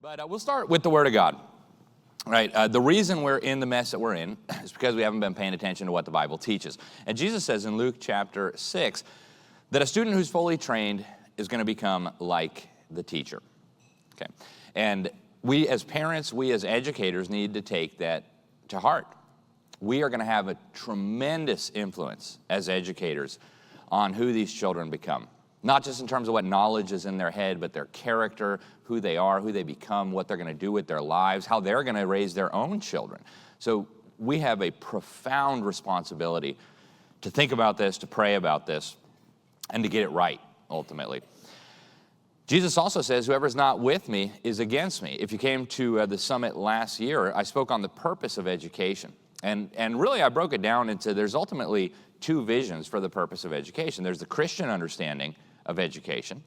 But we'll start with the Word of God. Right? The reason we're in the mess that we're in is because we haven't been paying attention to what the Bible teaches. And Jesus says in Luke chapter 6 that a student who's fully trained is going to become like the teacher. Okay? And we as parents, we as educators need to take that to heart. We are going to have a tremendous influence as educators on who these children become. Not just in terms of what knowledge is in their head, but their character, who they are, who they become, what they're going to do with their lives, how they're going to raise their own children. So we have a profound responsibility to think about this, to pray about this, and to get it right, ultimately. Jesus also says, whoever's not with me is against me. If you came to the summit last year, I spoke on the purpose of education. And really, I broke it down into there's ultimately two visions for the purpose of education. There's the Christian understanding of education,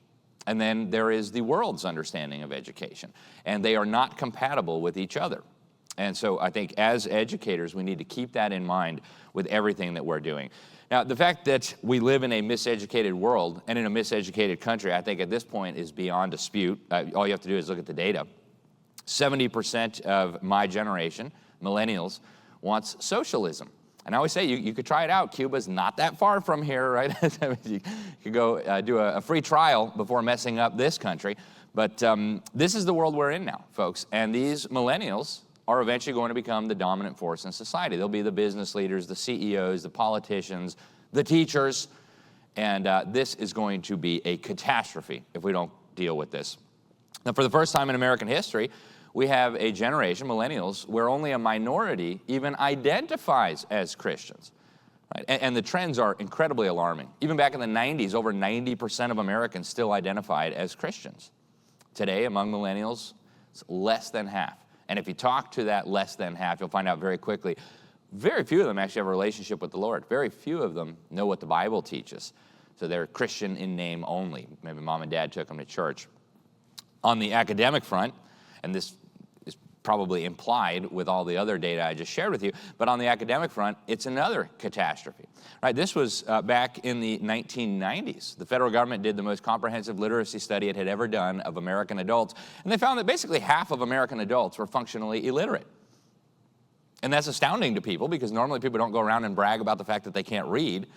and then there is the world's understanding of education. And they are not compatible with each other. And so I think as educators, we need to keep that in mind with everything that we're doing. Now, the fact that we live in a miseducated world and in a miseducated country, I think at this point is beyond dispute. All you have to do is look at the data. 70% of my generation, millennials, wants socialism. And I always say, you could try it out. Cuba's not that far from here, right? You could go do a free trial before messing up this country. But this is the world we're in now, folks. And these millennials are eventually going to become the dominant force in society. They'll be the business leaders, the CEOs, the politicians, the teachers. And this is going to be a catastrophe if we don't deal with this. Now, for the first time in American history, we have a generation, millennials, where only a minority even identifies as Christians. Right? And the trends are incredibly alarming. Even back in the 90s, over 90% of Americans still identified as Christians. Today, among millennials, it's less than half. And if you talk to that less than half, you'll find out very quickly, very few of them actually have a relationship with the Lord. Very few of them know what the Bible teaches. So they're Christian in name only. Maybe mom and dad took them to church. On the academic front, and this is probably implied with all the other data I just shared with you, but on the academic front, it's another catastrophe. Right? This was back in the 1990s. The federal government did the most comprehensive literacy study it had ever done of American adults, and they found that basically half of American adults were functionally illiterate. And that's astounding to people because normally people don't go around and brag about the fact that they can't read.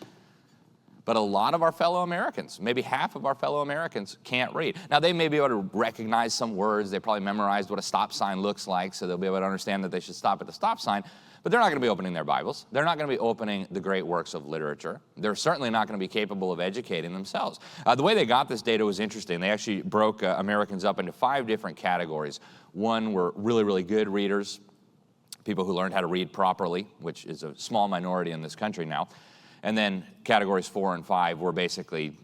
But a lot of our fellow Americans, maybe half of our fellow Americans, can't read. Now, they may be able to recognize some words. They probably memorized what a stop sign looks like, so they'll be able to understand that they should stop at the stop sign. But they're not going to be opening their Bibles. They're not going to be opening the great works of literature. They're certainly not going to be capable of educating themselves. The way they got this data was interesting. They actually broke Americans up into 5 different categories. One were really, really good readers, people who learned how to read properly, which is a small minority in this country now. And then categories 4 and 5 were basically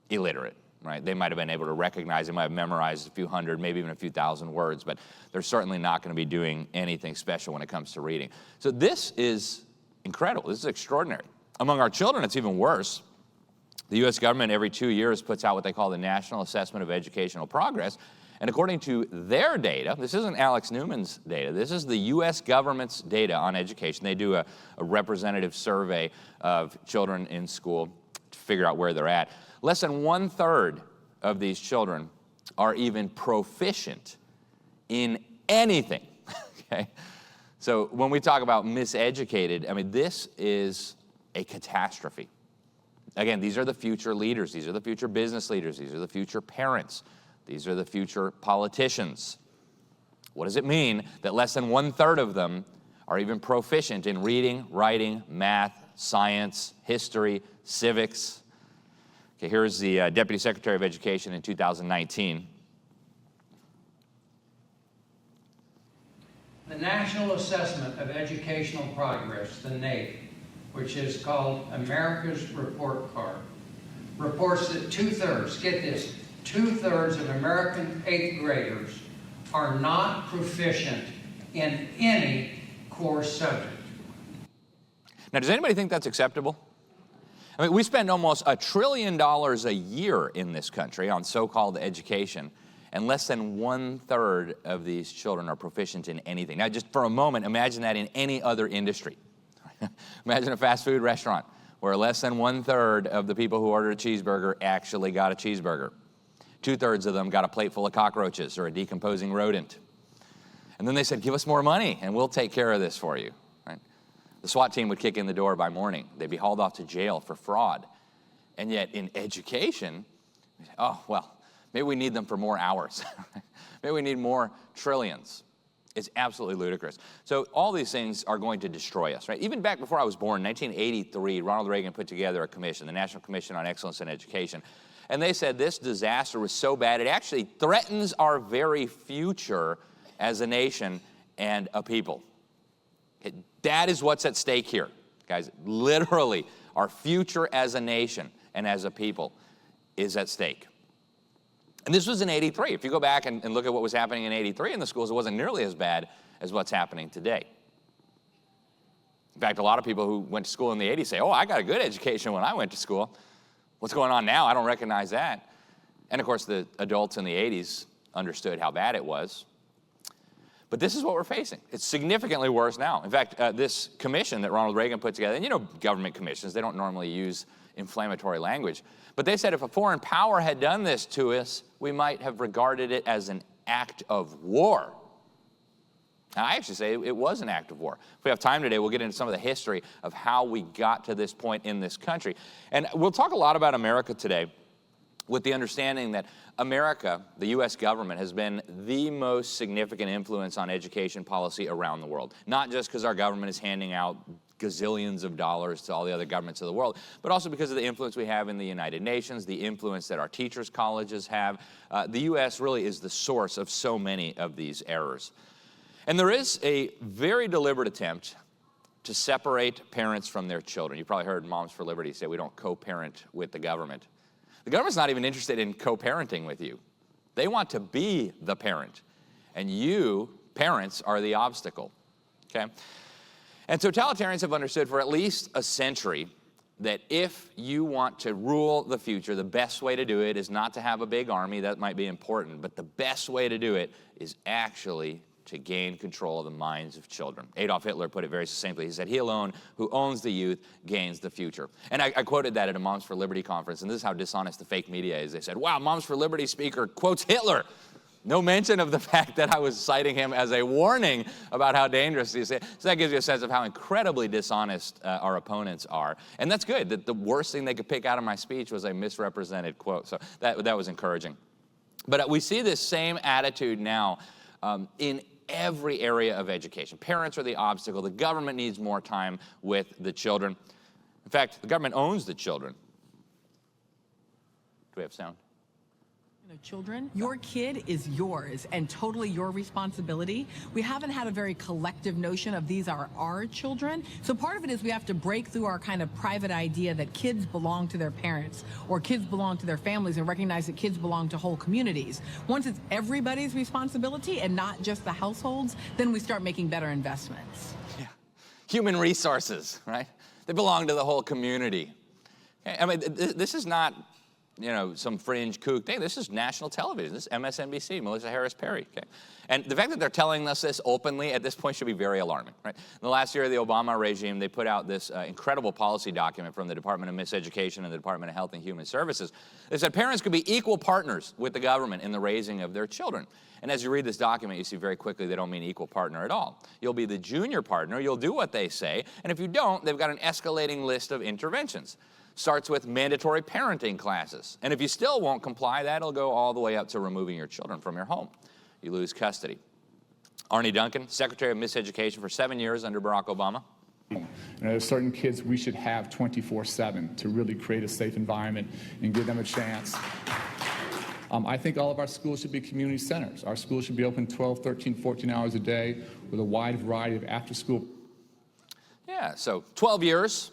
illiterate, right? They might have been able to recognize, they might have memorized a few hundred, maybe even a few thousand words, but they're certainly not going to be doing anything special when it comes to reading. So this is incredible. This is extraordinary. Among our children, it's even worse. The U.S. government every 2 years puts out what they call the National Assessment of Educational Progress. And according to their data, this isn't Alex Newman's data, this is the U.S. government's data on education. They do a representative survey of children in school to figure out where they're at. Less than 1/3 of these children are even proficient in anything, okay? So when we talk about miseducated, I mean, this is a catastrophe. Again, these are the future leaders. These are the future business leaders. These are the future parents. These are the future politicians. What does it mean that less than 1/3 of them are even proficient in reading, writing, math, science, history, civics? Okay, here's the Deputy Secretary of Education in 2019. The National Assessment of Educational Progress, the NAEP, which is called America's Report Card, reports that 2/3, get this, 2/3 of American 8th graders are not proficient in any core subject. Now, does anybody think that's acceptable? I mean, we spend almost $1 trillion a year in this country on so-called education, and less than 1/3 of these children are proficient in anything. Now, just for a moment, imagine that in any other industry. Imagine a fast food restaurant where less than 1/3 of the people who ordered a cheeseburger actually got a cheeseburger. 2/3 of them got a plate full of cockroaches or a decomposing rodent. And then they said, give us more money and we'll take care of this for you. Right? The SWAT team would kick in the door by morning. They'd be hauled off to jail for fraud. And yet in education, oh, well, maybe we need them for more hours. Maybe we need more trillions. It's absolutely ludicrous. So all these things are going to destroy us, right? Even back before I was born, in 1983, Ronald Reagan put together a commission, the National Commission on Excellence in Education. And they said this disaster was so bad, it actually threatens our very future as a nation and a people. That is what's at stake here, guys. Literally, our future as a nation and as a people is at stake. And this was in 83. If you go back and look at what was happening in 83 in the schools, it wasn't nearly as bad as what's happening today. In fact, a lot of people who went to school in the 80s say, oh, I got a good education when I went to school. What's going on now? I don't recognize that. And of course, the adults in the 80s understood how bad it was. But this is what we're facing. It's significantly worse now. In fact, this commission that Ronald Reagan put together, and you know government commissions, they don't normally use inflammatory language. But they said if a foreign power had done this to us, we might have regarded it as an act of war. Now, I actually say it was an act of war. If we have time today, we'll get into some of the history of how we got to this point in this country. And we'll talk a lot about America today with the understanding that America, the U.S. government, has been the most significant influence on education policy around the world. Not just because our government is handing out gazillions of dollars to all the other governments of the world, but also because of the influence we have in the United Nations, the influence that our teachers' colleges have. The U.S. really is the source of so many of these errors. And there is a very deliberate attempt to separate parents from their children. You probably heard Moms for Liberty say we don't co-parent with the government. The government's not even interested in co-parenting with you. They want to be the parent. And you, parents, are the obstacle. Okay? And totalitarians have understood for at least a century that if you want to rule the future, the best way to do it is not to have a big army. That might be important. But the best way to do it is actually to gain control of the minds of children. Adolf Hitler put it very succinctly. He said, he alone who owns the youth gains the future. And I quoted that at a Moms for Liberty conference, and this is how dishonest the fake media is. They said, wow, Moms for Liberty speaker quotes Hitler. No mention of the fact that I was citing him as a warning about how dangerous he is. So that gives you a sense of how incredibly dishonest our opponents are. And that's good, that the worst thing they could pick out of my speech was a misrepresented quote. So that was encouraging. But we see this same attitude now in every area of education. Parents are the obstacle. The government needs more time with the children. In fact, the government owns the children. Do we have sound? Children, your kid is yours and totally your responsibility. We haven't had a very collective notion of these are our children. So part of it is we have to break through our kind of private idea that kids belong to their parents or kids belong to their families and recognize that kids belong to whole communities. Once it's everybody's responsibility and not just the households, then we start making better investments. Yeah. Human resources, right? They belong to the whole community. Okay? I mean, this is not, you know, some fringe kook thing. This is national television. This is MSNBC, Melissa Harris Perry. Okay? And the fact that they're telling us this openly at this point should be very alarming. Right? In the last year of the Obama regime, they put out this incredible policy document from the Department of Miseducation and the Department of Health and Human Services. They said parents could be equal partners with the government in the raising of their children. And as you read this document, you see very quickly they don't mean equal partner at all. You'll be the junior partner. You'll do what they say. And if you don't, they've got an escalating list of interventions. Starts with mandatory parenting classes. And if you still won't comply, that'll go all the way up to removing your children from your home. You lose custody. Arnie Duncan, Secretary of Miseducation for 7 years under Barack Obama. And there's certain kids we should have 24/7 to really create a safe environment and give them a chance. I think all of our schools should be community centers. Our schools should be open 12, 13, 14 hours a day with a wide variety of after-school. Yeah, so 12 years,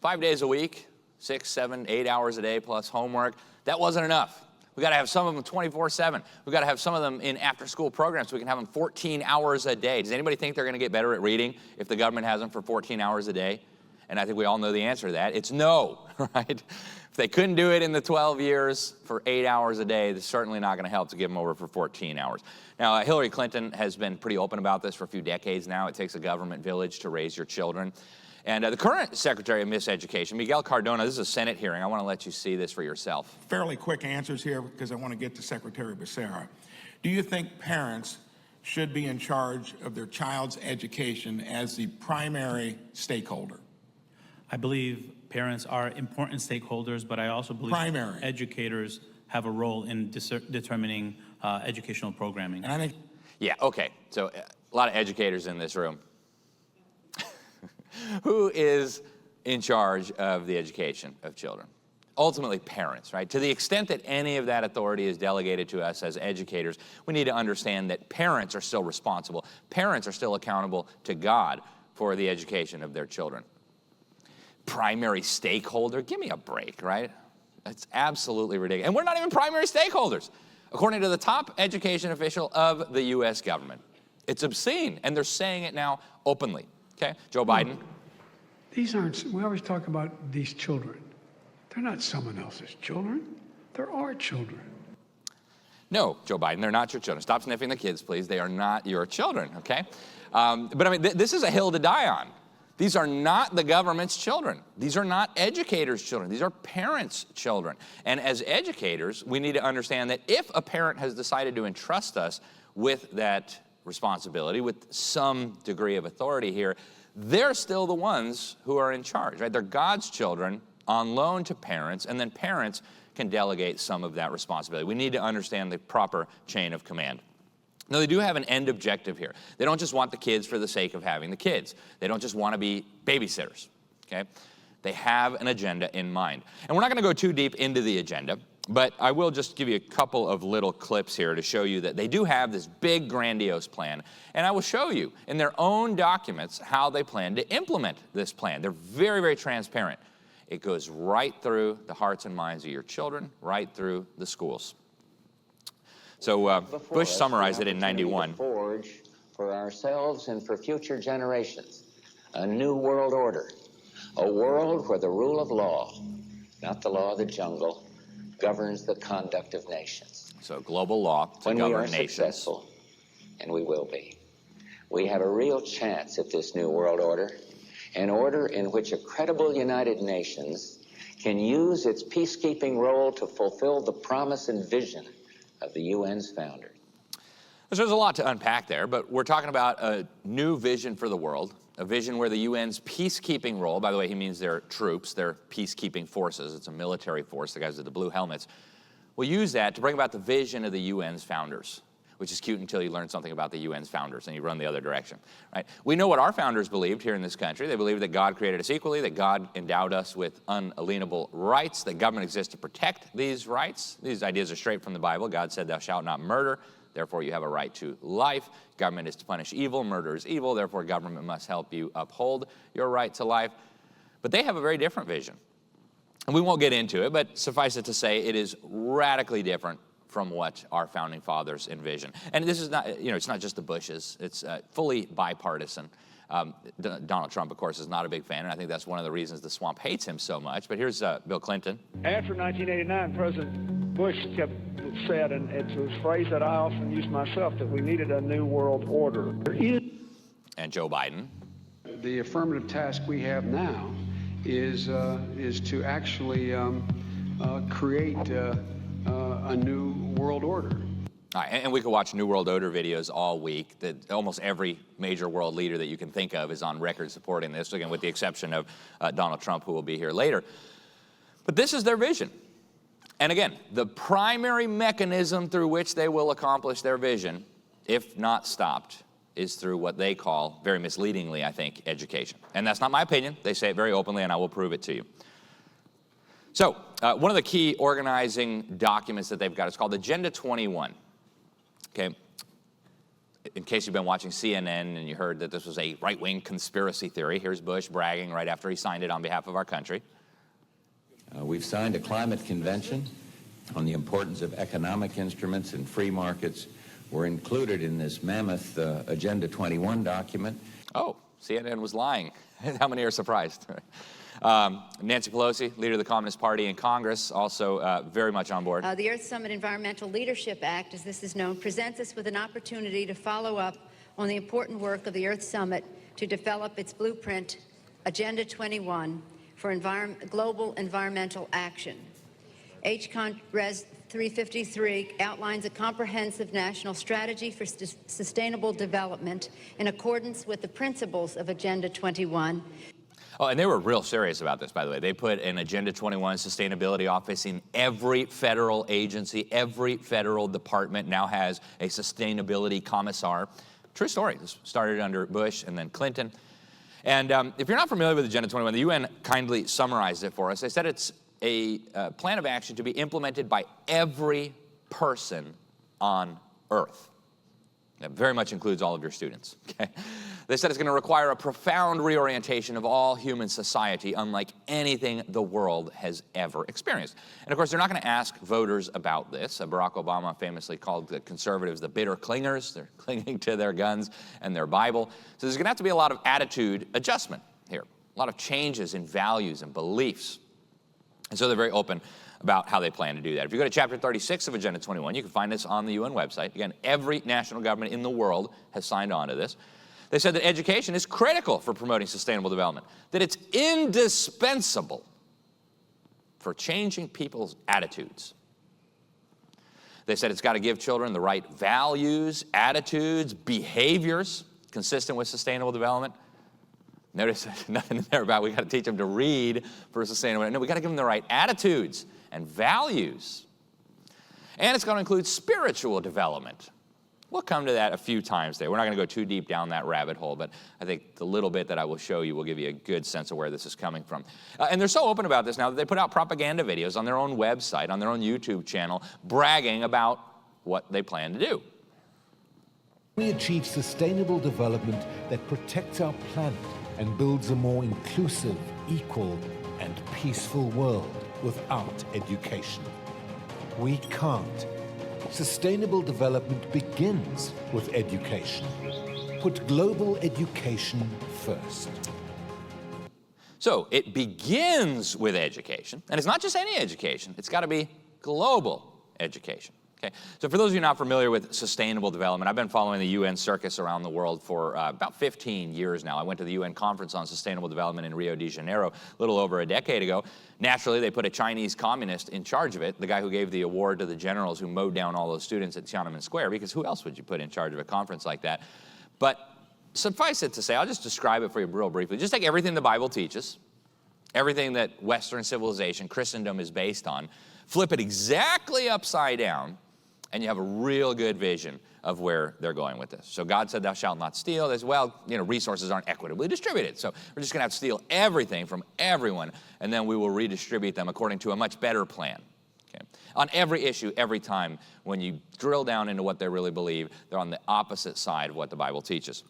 5 days a week, 6, 7, 8 hours a day plus homework. That wasn't enough. We got to have some of them 24/7. We got to have some of them in after-school programs so we can have them 14 hours a day. Does anybody think they're going to get better at reading if the government has them for 14 hours a day? And I think we all know the answer to that. It's no, right? If they couldn't do it in the 12 years for 8 hours a day, it's certainly not going to help to give them over for 14 hours. Now, Hillary Clinton has been pretty open about this for a few decades now. It takes a government village to raise your children. And the current Secretary of Miseducation, Miguel Cardona, this is a Senate hearing. I want to let you see this for yourself. Fairly quick answers here because I want to get to Secretary Becerra. Do you think parents should be in charge of their child's education as the primary stakeholder? I believe parents are important stakeholders, but I also believe educators have a role in determining educational programming. And I think yeah, okay. So a lot of educators in this room. Who is in charge of the education of children? Ultimately, parents, right? To the extent that any of that authority is delegated to us as educators, we need to understand that parents are still responsible. Parents are still accountable to God for the education of their children. Primary stakeholder, give me a break, right? That's absolutely ridiculous. And we're not even primary stakeholders, according to the top education official of the U.S. government. It's obscene, and they're saying it now openly. Okay, Joe Biden. These aren't, we always talk about these children. They're not someone else's children. They're our children. No, Joe Biden, they're not your children. Stop sniffing the kids, please. They are not your children, okay? But I mean, this is a hill to die on. These are not the government's children. These are not educators' children. These are parents' children. And as educators, we need to understand that if a parent has decided to entrust us with that responsibility, with some degree of authority here, they're still the ones who are in charge, right? They're God's children on loan to parents, and then parents can delegate some of that responsibility. We need to understand the proper chain of command. Now, they do have an end objective here. They don't just want the kids for the sake of having the kids. They don't just want to be babysitters, okay? They have an agenda in mind. And we're not going to go too deep into the agenda, but I will just give you a couple of little clips here to show you that they do have this big, grandiose plan. And I will show you in their own documents how they plan to implement this plan. They're very, very transparent. It goes right through the hearts and minds of your children, right through the schools. So Bush summarized it in '91. Forge for ourselves and for future generations a new world order, a world where the rule of law, not the law of the jungle, governs the conduct of nations. So global law to when govern we are nations. Successful, and we will be, we have a real chance at this new world order, an order in which a credible United Nations can use its peacekeeping role to fulfill the promise and vision of the UN's founder. So there's a lot to unpack there, but we're talking about a new vision for the world, a vision where the UN's peacekeeping role, by the way, he means their troops, their peacekeeping forces, it's a military force, the guys with the blue helmets, will use that to bring about the vision of the UN's founders, which is cute until you learn something about the UN's founders and you run the other direction, right? We know what our founders believed here in this country. They believed that God created us equally, that God endowed us with unalienable rights, that government exists to protect these rights. These ideas are straight from the Bible. God said, "Thou shalt not murder, therefore you have a right to life. Government is to punish evil, murder is evil, therefore government must help you uphold your right to life." But they have a very different vision. And we won't get into it, but suffice it to say, it is radically different from what our founding fathers envisioned. And this is not, it's not just the Bushes. It's fully bipartisan. Donald Trump, of course, is not a big fan, and I think that's one of the reasons the swamp hates him so much. But here's Bill Clinton. After 1989, President Bush said, and it's a phrase that I often use myself, that we needed a new world order. And Joe Biden. The affirmative task we have now is to actually create a new world order. All right, and we could watch New World Order videos all week. Almost every major world leader that you can think of is on record supporting this, again, with the exception of Donald Trump, who will be here later. But this is their vision. And again, the primary mechanism through which they will accomplish their vision, if not stopped, is through what they call, very misleadingly, I think, education. And that's not my opinion. They say it very openly, and I will prove it to you. So one of the key organizing documents that they've got is called Agenda 21. Okay, in case you've been watching CNN and you heard that this was a right-wing conspiracy theory, here's Bush bragging right after he signed it on behalf of our country. We've signed a climate convention on the importance of economic instruments and free markets. We're included in this mammoth Agenda 21 document. Oh, CNN was lying. How many are surprised? Nancy Pelosi, leader of the Communist Party in Congress, also very much on board. The Earth Summit Environmental Leadership Act, as this is known, presents us with an opportunity to follow up on the important work of the Earth Summit to develop its blueprint Agenda 21 for global environmental action. Res 353 outlines a comprehensive national strategy for sustainable development in accordance with the principles of Agenda 21. Oh, and they were real serious about this, by the way. They put an Agenda 21 sustainability office in every federal agency. Every federal department now has a sustainability commissar. True story. This started under Bush and then Clinton. And if you're not familiar with Agenda 21, the UN kindly summarized it for us. They said it's a plan of action to be implemented by every person on Earth. That very much includes all of your students. Okay? They said it's going to require a profound reorientation of all human society, unlike anything the world has ever experienced. And of course, they're not going to ask voters about this. Barack Obama famously called the conservatives the bitter clingers. They're clinging to their guns and their Bible. So there's going to have to be a lot of attitude adjustment here, a lot of changes in values and beliefs. And so they're very open about how they plan to do that. If you go to chapter 36 of Agenda 21, you can find this on the UN website. Again, every national government in the world has signed on to this. They said that education is critical for promoting sustainable development, that it's indispensable for changing people's attitudes. They said it's got to give children the right values, attitudes, behaviors consistent with sustainable development. Notice nothing in there about we got to teach them to read for sustainable. No, we got to give them the right attitudes and values. And it's going to include spiritual development. We'll come to that a few times there. We're not going to go too deep down that rabbit hole, but I think the little bit that I will show you will give you a good sense of where this is coming from. And they're so open about this now that they put out propaganda videos on their own website, on their own YouTube channel, bragging about what they plan to do. We achieve sustainable development that protects our planet and builds a more inclusive, equal, and peaceful world without education. We can't. Sustainable development begins with education. Put global education first. So it begins with education, and it's not just any education, it's got to be global education. Okay. So for those of you not familiar with sustainable development, I've been following the UN circus around the world for about 15 years now. I went to the UN conference on sustainable development in Rio de Janeiro a little over a decade ago. Naturally, they put a Chinese communist in charge of it, the guy who gave the award to the generals who mowed down all those students at Tiananmen Square, because who else would you put in charge of a conference like that? But suffice it to say, I'll just describe it for you real briefly. Just take everything the Bible teaches, everything that Western civilization, Christendom is based on, flip it exactly upside down, and you have a real good vision of where they're going with this. So God said, thou shalt not steal. As well, resources aren't equitably distributed. So we're just going to have to steal everything from everyone, and then we will redistribute them according to a much better plan. Okay? On every issue, every time, when you drill down into what they really believe, they're on the opposite side of what the Bible teaches.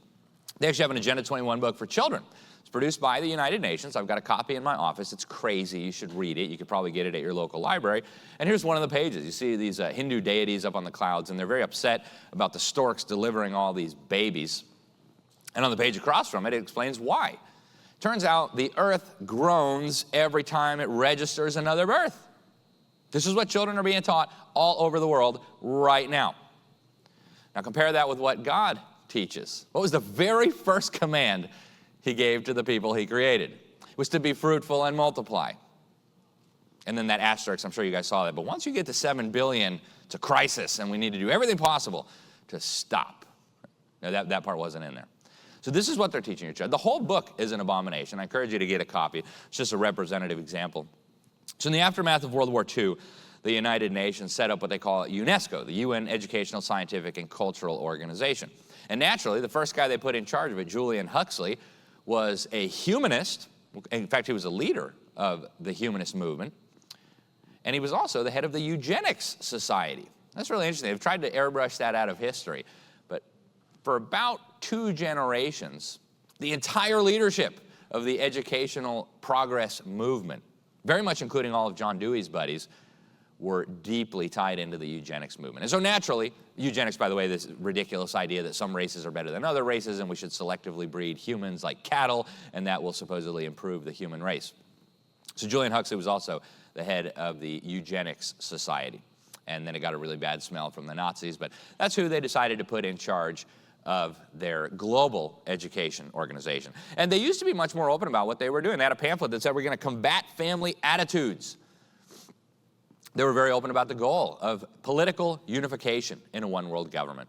They actually have an Agenda 21 book for children. It's produced by the United Nations. I've got a copy in my office. It's crazy. You should read it. You could probably get it at your local library. And here's one of the pages. You see these Hindu deities up on the clouds, and they're very upset about the storks delivering all these babies. And on the page across from it, it explains why. Turns out the earth groans every time it registers another birth. This is what children are being taught all over the world right now. Now compare that with what God teaches. What was the very first command he gave to the people he created? It was to be fruitful and multiply. And then that asterisk, I'm sure you guys saw that. But once you get to 7 billion, it's a crisis, and we need to do everything possible to stop. Now, that part wasn't in there. So this is what they're teaching your child. The whole book is an abomination. I encourage you to get a copy. It's just a representative example. So in the aftermath of World War II, the United Nations set up what they call UNESCO, the UN Educational, Scientific, and Cultural Organization. And naturally, the first guy they put in charge of it, Julian Huxley, was a humanist. In fact, he was a leader of the humanist movement. And he was also the head of the Eugenics Society. That's really interesting. They've tried to airbrush that out of history. But for about 2 generations, the entire leadership of the educational progress movement, very much including all of John Dewey's buddies, were deeply tied into the eugenics movement. And so naturally, eugenics, by the way, this ridiculous idea that some races are better than other races and we should selectively breed humans like cattle, and that will supposedly improve the human race. So Julian Huxley was also the head of the Eugenics Society. And then it got a really bad smell from the Nazis, but that's who they decided to put in charge of their global education organization. And they used to be much more open about what they were doing. They had a pamphlet that said we're going to combat family attitudes. They were very open about the goal of political unification in a one-world government.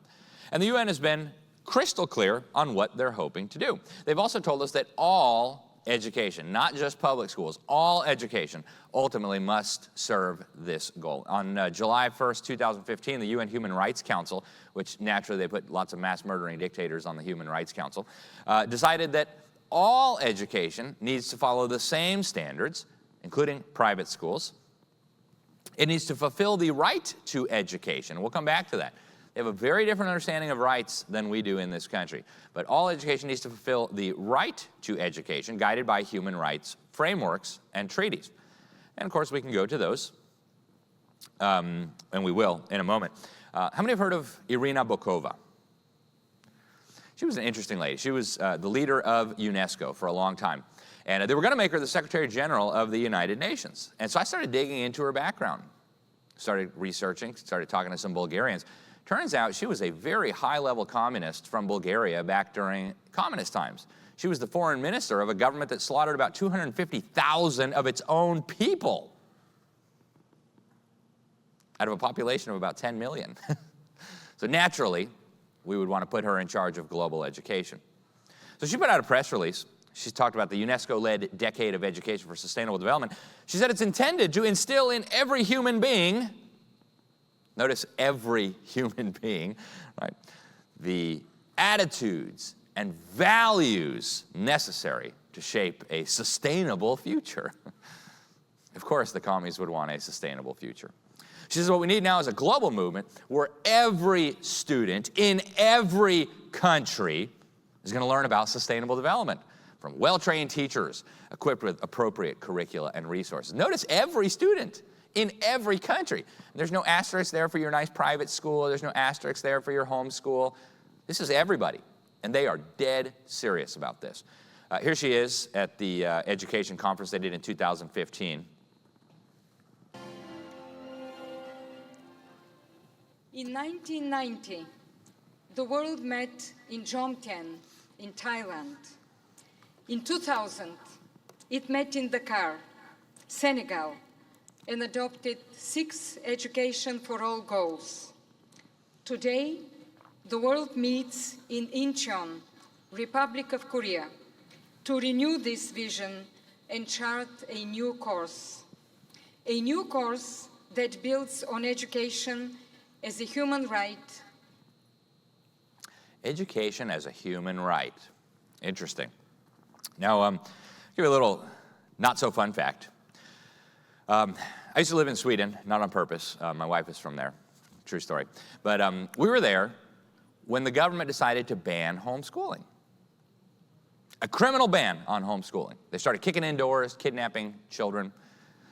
And the UN has been crystal clear on what they're hoping to do. They've also told us that all education, not just public schools, all education ultimately must serve this goal. On July 1st, 2015, the UN Human Rights Council, which naturally they put lots of mass murdering dictators on the Human Rights Council, decided that all education needs to follow the same standards, including private schools. It needs to fulfill the right to education. We'll come back to that. They have a very different understanding of rights than we do in this country. But all education needs to fulfill the right to education, guided by human rights frameworks and treaties. And of course, we can go to those, and we will in a moment. How many have heard of Irina Bokova? She was an interesting lady. She was the leader of UNESCO for a long time. And they were going to make her the Secretary General of the United Nations. And so I started digging into her background, started researching, started talking to some Bulgarians. Turns out she was a very high-level communist from Bulgaria back during communist times. She was the foreign minister of a government that slaughtered about 250,000 of its own people out of a population of about 10 million. So naturally, we would want to put her in charge of global education. So she put out a press release. She talked about the UNESCO-led Decade of Education for Sustainable Development. She said it's intended to instill in every human being, notice every human being, right, the attitudes and values necessary to shape a sustainable future. Of course, the commies would want a sustainable future. She says what we need now is a global movement where every student in every country is going to learn about sustainable development from well-trained teachers equipped with appropriate curricula and resources. Notice every student in every country. There's no asterisk there for your nice private school. There's no asterisk there for your home school. This is everybody, and they are dead serious about this. Here she is at the education conference they did in 2015. In 1990, the world met in Jomtien in Thailand. In 2000, it met in Dakar, Senegal, and adopted 6 Education for All goals. Today, the world meets in Incheon, Republic of Korea, to renew this vision and chart a new course that builds on education as a human right. Education as a human right. Interesting. Now, give you a little not-so-fun fact. I used to live in Sweden, not on purpose. My wife is from there. True story. But we were there when the government decided to ban homeschooling. A criminal ban on homeschooling. They started kicking in doors, kidnapping children.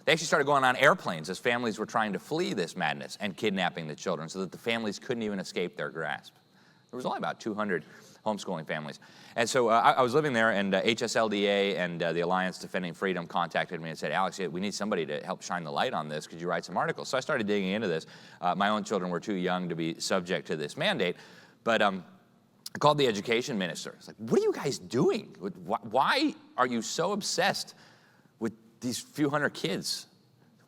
They actually started going on airplanes as families were trying to flee this madness and kidnapping the children so that the families couldn't even escape their grasp. There was only about 200 homeschooling families. And so I was living there, and HSLDA and the Alliance Defending Freedom contacted me and said, Alex, we need somebody to help shine the light on this. Could you write some articles? So I started digging into this. My own children were too young to be subject to this mandate. But I called the education minister. It's like, what are you guys doing? Why are you so obsessed with these few hundred kids?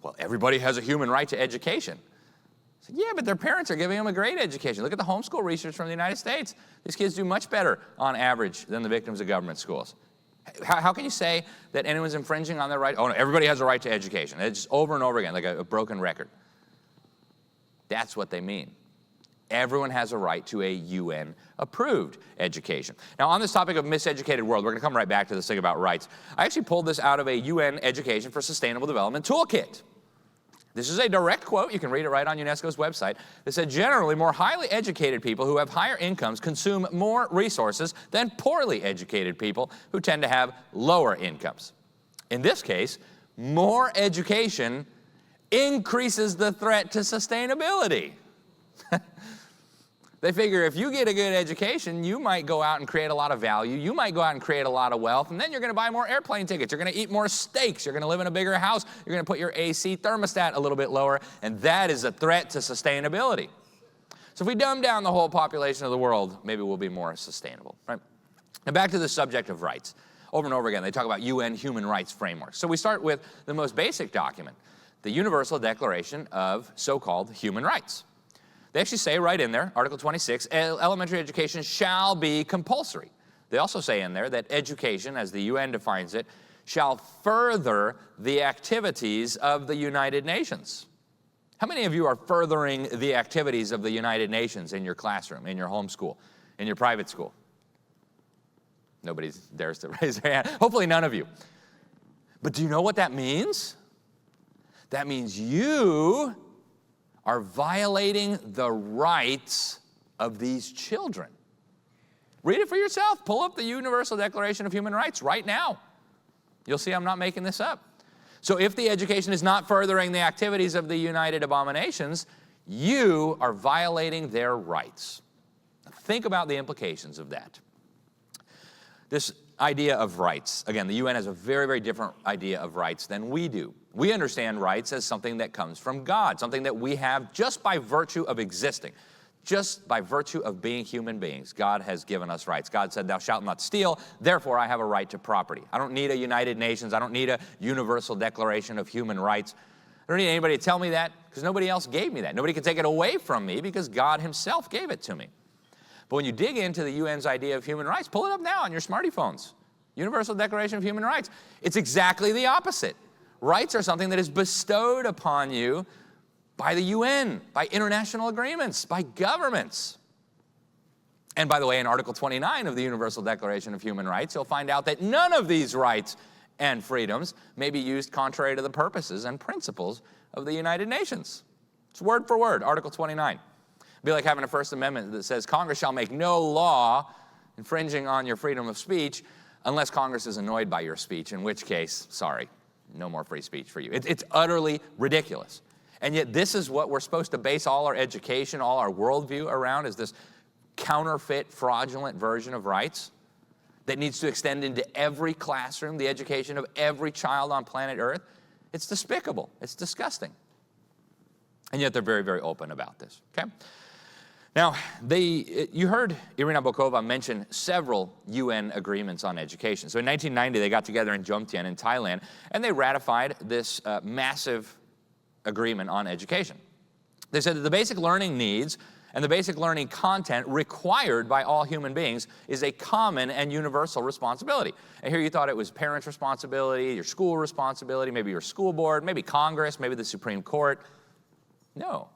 Well, everybody has a human right to education. I said, yeah, but their parents are giving them a great education. Look at the homeschool research from the United States. These kids do much better on average than the victims of government schools. How can you say that anyone's infringing on their right? Oh, no, everybody has a right to education. It's just over and over again, like a broken record. That's what they mean. Everyone has a right to a UN-approved education. Now, on this topic of miseducated world, we're going to come right back to this thing about rights. I actually pulled this out of a UN Education for Sustainable Development toolkit. This is a direct quote. You can read it right on UNESCO's website. It said, generally, more highly educated people who have higher incomes consume more resources than poorly educated people who tend to have lower incomes. In this case, more education increases the threat to sustainability. They figure if you get a good education, you might go out and create a lot of value. You might go out and create a lot of wealth, and then you're going to buy more airplane tickets. You're going to eat more steaks. You're going to live in a bigger house. You're going to put your AC thermostat a little bit lower, and that is a threat to sustainability. So if we dumb down the whole population of the world, maybe we'll be more sustainable, right? Now back to the subject of rights. Over and over again, they talk about UN human rights framework. So we start with the most basic document, the Universal Declaration of so-called human rights. They actually say right in there, Article 26, elementary education shall be compulsory. They also say in there that education, as the UN defines it, shall further the activities of the United Nations. How many of you are furthering the activities of the United Nations in your classroom, in your home school, in your private school? Nobody dares to raise their hand. Hopefully none of you. But do you know what that means? That means you are violating the rights of these children. Read it for yourself. Pull up the Universal Declaration of Human Rights right now. You'll see I'm not making this up. So if the education is not furthering the activities of the United Abominations, you are violating their rights. Think about the implications of that. This idea of rights, again, the UN has a very, very different idea of rights than we do. We understand rights as something that comes from God, something that we have just by virtue of existing, just by virtue of being human beings. God has given us rights. God said, thou shalt not steal, therefore I have a right to property. I don't need a United Nations. I don't need a Universal Declaration of Human Rights. I don't need anybody to tell me that because nobody else gave me that. Nobody can take it away from me because God himself gave it to me. But when you dig into the UN's idea of human rights, pull it up now on your smartphones. Universal Declaration of Human Rights. It's exactly the opposite. Rights are something that is bestowed upon you by the UN, by international agreements, by governments. And by the way, in Article 29 of the Universal Declaration of Human Rights, you'll find out that none of these rights and freedoms may be used contrary to the purposes and principles of the United Nations. It's word for word, Article 29. It'd be like having a First Amendment that says Congress shall make no law infringing on your freedom of speech unless Congress is annoyed by your speech, in which case, sorry, no more free speech for you. It's utterly ridiculous. And yet this is what we're supposed to base all our education, all our worldview around, is this counterfeit, fraudulent version of rights that needs to extend into every classroom, the education of every child on planet Earth. It's despicable. It's disgusting. And yet they're very, very open about this, okay? Now, you heard Irina Bokova mention several UN agreements on education. So in 1990, they got together in Jomtien in Thailand, and they ratified this massive agreement on education. They said that the basic learning needs and the basic learning content required by all human beings is a common and universal responsibility. And here you thought it was parents' responsibility, your school responsibility, maybe your school board, maybe Congress, maybe the Supreme Court. No.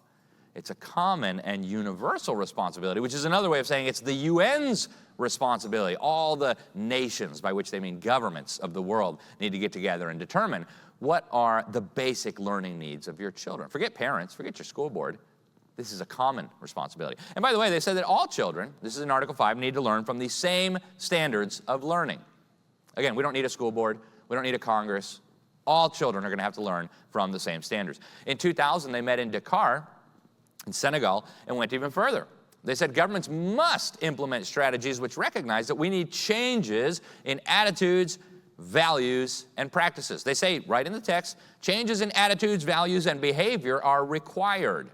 It's a common and universal responsibility, which is another way of saying it's the UN's responsibility. All the nations, by which they mean governments of the world, need to get together and determine what are the basic learning needs of your children. Forget parents, forget your school board. This is a common responsibility. And by the way, they said that all children, this is in Article 5, need to learn from the same standards of learning. Again, we don't need a school board, we don't need a Congress. All children are going to have to learn from the same standards. In 2000, they met in Dakar, in Senegal, and went even further. They said governments must implement strategies which recognize that we need changes in attitudes, values, and practices. They say right in the text, changes in attitudes, values, and behavior are required.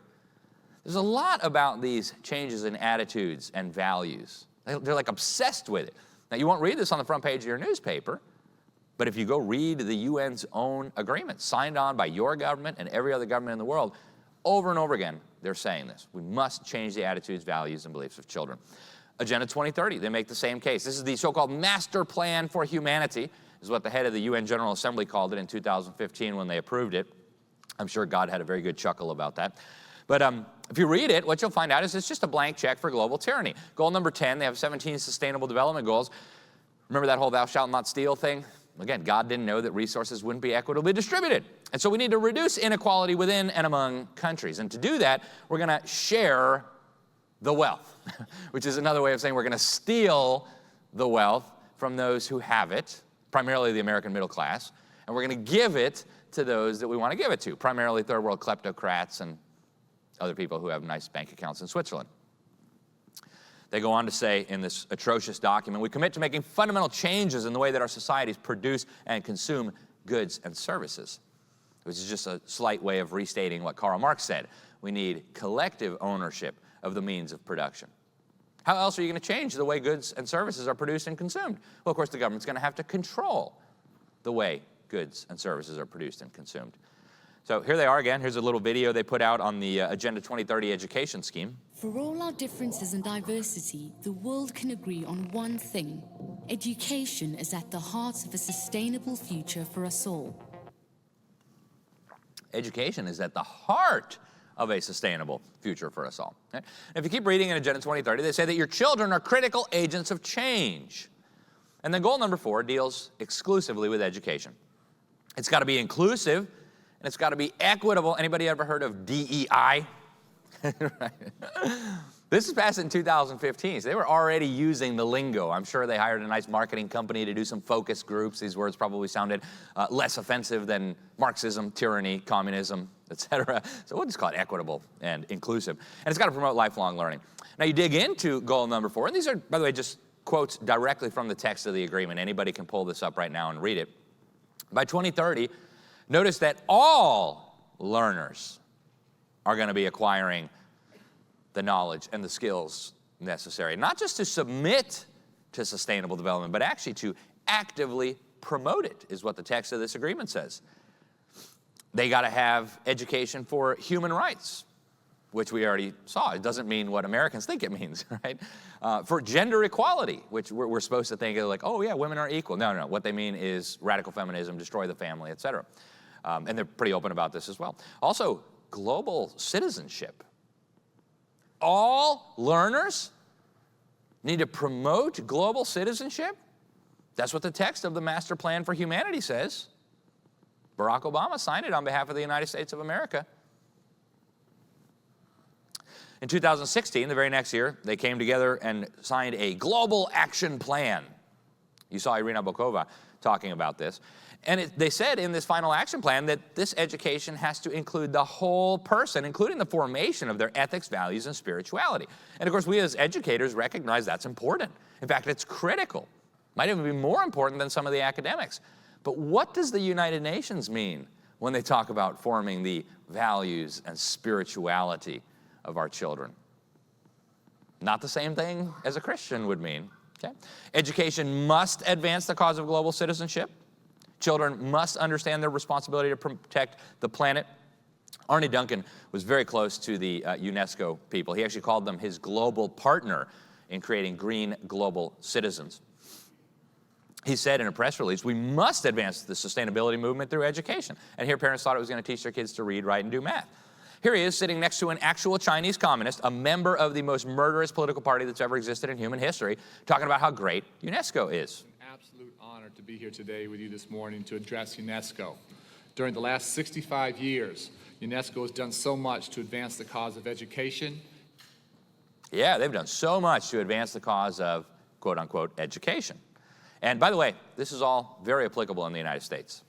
There's a lot about these changes in attitudes and values. They're like obsessed with it. Now, you won't read this on the front page of your newspaper, but if you go read the UN's own agreements signed on by your government and every other government in the world, over and over again, they're saying this. We must change the attitudes, values, and beliefs of children. Agenda 2030, they make the same case. This is the so-called Master Plan for Humanity, is what the head of the UN General Assembly called it in 2015 when they approved it. I'm sure God had a very good chuckle about that. But if you read it, what you'll find out is it's just a blank check for global tyranny. Goal number 10, they have 17 Sustainable Development Goals. Remember that whole thou shalt not steal thing? Again, God didn't know that resources wouldn't be equitably distributed. And so we need to reduce inequality within and among countries. And to do that, we're going to share the wealth, which is another way of saying we're going to steal the wealth from those who have it, primarily the American middle class, and we're going to give it to those that we want to give it to, primarily third world kleptocrats and other people who have nice bank accounts in Switzerland. They go on to say in this atrocious document, we commit to making fundamental changes in the way that our societies produce and consume goods and services, which is just a slight way of restating what Karl Marx said. We need collective ownership of the means of production. How else are you going to change the way goods and services are produced and consumed? Well, of course, the government's going to have to control the way goods and services are produced and consumed. So here they are again. Here's a little video they put out on the Agenda 2030 education scheme. For all our differences and diversity, the world can agree on one thing. Education is at the heart of a sustainable future for us all. Education is at the heart of a sustainable future for us all. Right? If you keep reading in Agenda 2030, they say that your children are critical agents of change. And then goal number 4 deals exclusively with education. It's got to be inclusive, and it's got to be equitable. Anybody ever heard of DEI? Right. This was passed in 2015, so they were already using the lingo. I'm sure they hired a nice marketing company to do some focus groups. These words probably sounded less offensive than Marxism, tyranny, communism, etc. So we'll just call it equitable and inclusive. And it's got to promote lifelong learning. Now you dig into goal number 4, and these are, by the way, just quotes directly from the text of the agreement. Anybody can pull this up right now and read it. By 2030, notice that all learners are going to be acquiring the knowledge and the skills necessary, not just to submit to sustainable development, but actually to actively promote it, is what the text of this agreement says. They got to have education for human rights, which we already saw. It doesn't mean what Americans think it means, right? For gender equality, which we're supposed to think of like, oh yeah, women are equal. No, no, no. What they mean is radical feminism, destroy the family, etc. And they're pretty open about this as well. Also, global citizenship. All learners need to promote global citizenship. That's what the text of the Master Plan for Humanity says. Barack Obama signed it on behalf of the United States of America. In 2016, the very next year, they came together and signed a global action plan. You saw Irina Bokova talking about this. And they said in this final action plan that this education has to include the whole person, including the formation of their ethics, values, and spirituality. And of course, we as educators recognize that's important. In fact, it's critical. Might even be more important than some of the academics. But what does the United Nations mean when they talk about forming the values and spirituality of our children? Not the same thing as a Christian would mean. Okay? Education must advance the cause of global citizenship. Children must understand their responsibility to protect the planet. Arne Duncan was very close to the UNESCO people. He actually called them his global partner in creating green global citizens. He said in a press release, we must advance the sustainability movement through education. And here parents thought it was going to teach their kids to read, write, and do math. Here he is sitting next to an actual Chinese communist, a member of the most murderous political party that's ever existed in human history, talking about how great UNESCO is. Absolute honor to be here today with you this morning to address UNESCO. During the last 65 years, UNESCO has done so much to advance the cause of education. Yeah, they've done so much to advance the cause of, quote unquote, education. And by the way, this is all very applicable in the United States.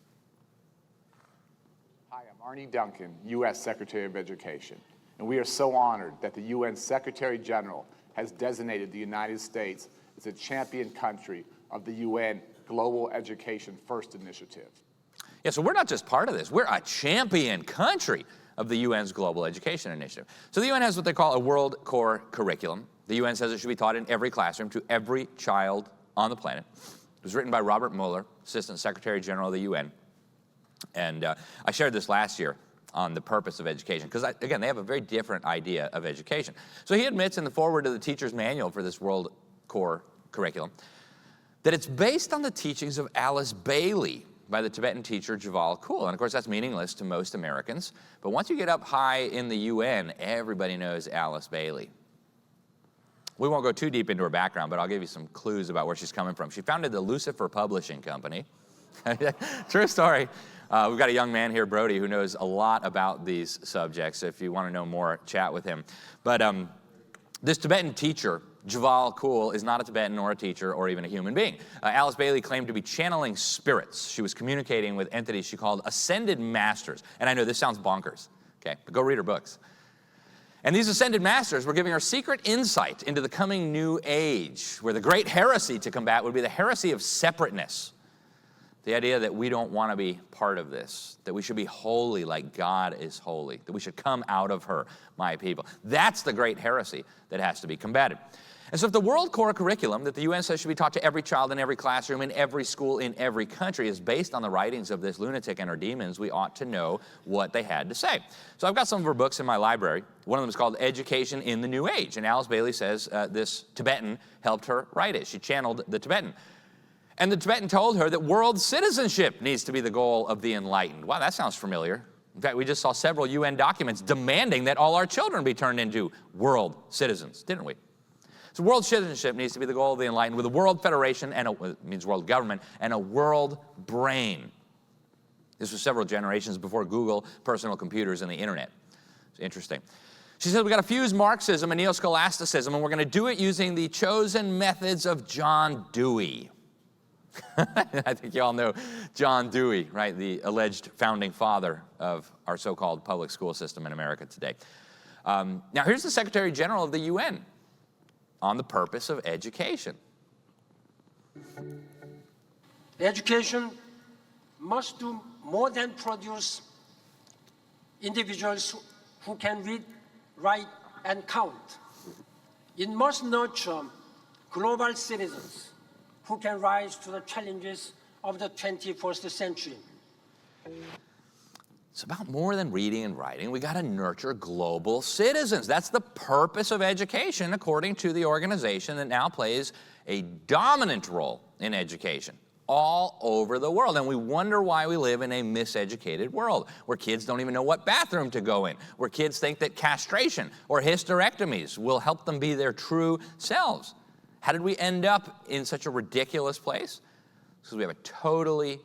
Hi, I'm Arne Duncan, U.S. Secretary of Education. And we are so honored that the UN Secretary General has designated the United States as a champion country of the UN Global Education First Initiative. Yeah, so we're not just part of this. We're a champion country of the UN's Global Education Initiative. So the UN has what they call a World Core Curriculum. The UN says it should be taught in every classroom to every child on the planet. It was written by Robert Mueller, Assistant Secretary General of the UN. And I shared this last year on the purpose of education, because again, they have a very different idea of education. So he admits in the foreword to the teacher's manual for this World Core Curriculum that it's based on the teachings of Alice Bailey by the Tibetan teacher Jewel Kuhl. And of course, that's meaningless to most Americans. But once you get up high in the UN, everybody knows Alice Bailey. We won't go too deep into her background, but I'll give you some clues about where she's coming from. She founded the Lucifer Publishing Company. True story. We've got a young man here, Brody, who knows a lot about these subjects. If you want to know more, chat with him. But this Tibetan teacher, Jewel Kuhl, is not a Tibetan or a teacher or even a human being. Alice Bailey claimed to be channeling spirits. She was communicating with entities she called ascended masters. And I know this sounds bonkers, okay, but go read her books. And these ascended masters were giving her secret insight into the coming new age, where the great heresy to combat would be the heresy of separateness. The idea that we don't want to be part of this, that we should be holy like God is holy, that we should come out of her, my people. That's the great heresy that has to be combated. And so if the World Core curriculum that the UN says should be taught to every child in every classroom, in every school, in every country is based on the writings of this lunatic and her demons, we ought to know what they had to say. So I've got some of her books in my library. One of them is called Education in the New Age. And Alice Bailey says this Tibetan helped her write it. She channeled the Tibetan. And the Tibetan told her that world citizenship needs to be the goal of the enlightened. Wow, that sounds familiar. In fact, we just saw several UN documents demanding that all our children be turned into world citizens, didn't we? So world citizenship needs to be the goal of the enlightened with a world federation, and it means world government, and a world brain. This was several generations before Google, personal computers, and the internet. It's interesting. She said, we've got to fuse Marxism and neo-scholasticism, and we're going to do it using the chosen methods of John Dewey. I think you all know John Dewey, right? The alleged founding father of our so-called public school system in America today. Now, here's the Secretary General of the UN on the purpose of education. Education must do more than produce individuals who can read, write, and count. It must nurture global citizens who can rise to the challenges of the 21st century. It's about more than reading and writing. We got to nurture global citizens. That's the purpose of education, according to the organization that now plays a dominant role in education all over the world. And we wonder why we live in a miseducated world, where kids don't even know what bathroom to go in, where kids think that castration or hysterectomies will help them be their true selves. How did we end up in such a ridiculous place? Because we have a totally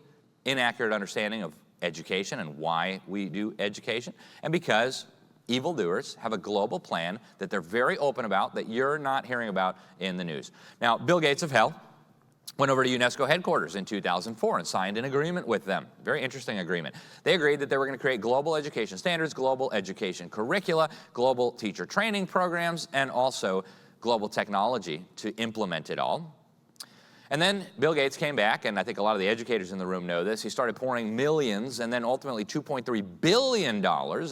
inaccurate understanding of education and why we do education, and because evildoers have a global plan that they're very open about that you're not hearing about in the news. Now, Bill Gates of hell went over to UNESCO headquarters in 2004 and signed an agreement with them. Very interesting agreement. They agreed that they were going to create global education standards, global education curricula, global teacher training programs, and also global technology to implement it all. And then Bill Gates came back, and I think a lot of the educators in the room know this. He started pouring millions and then ultimately $2.3 billion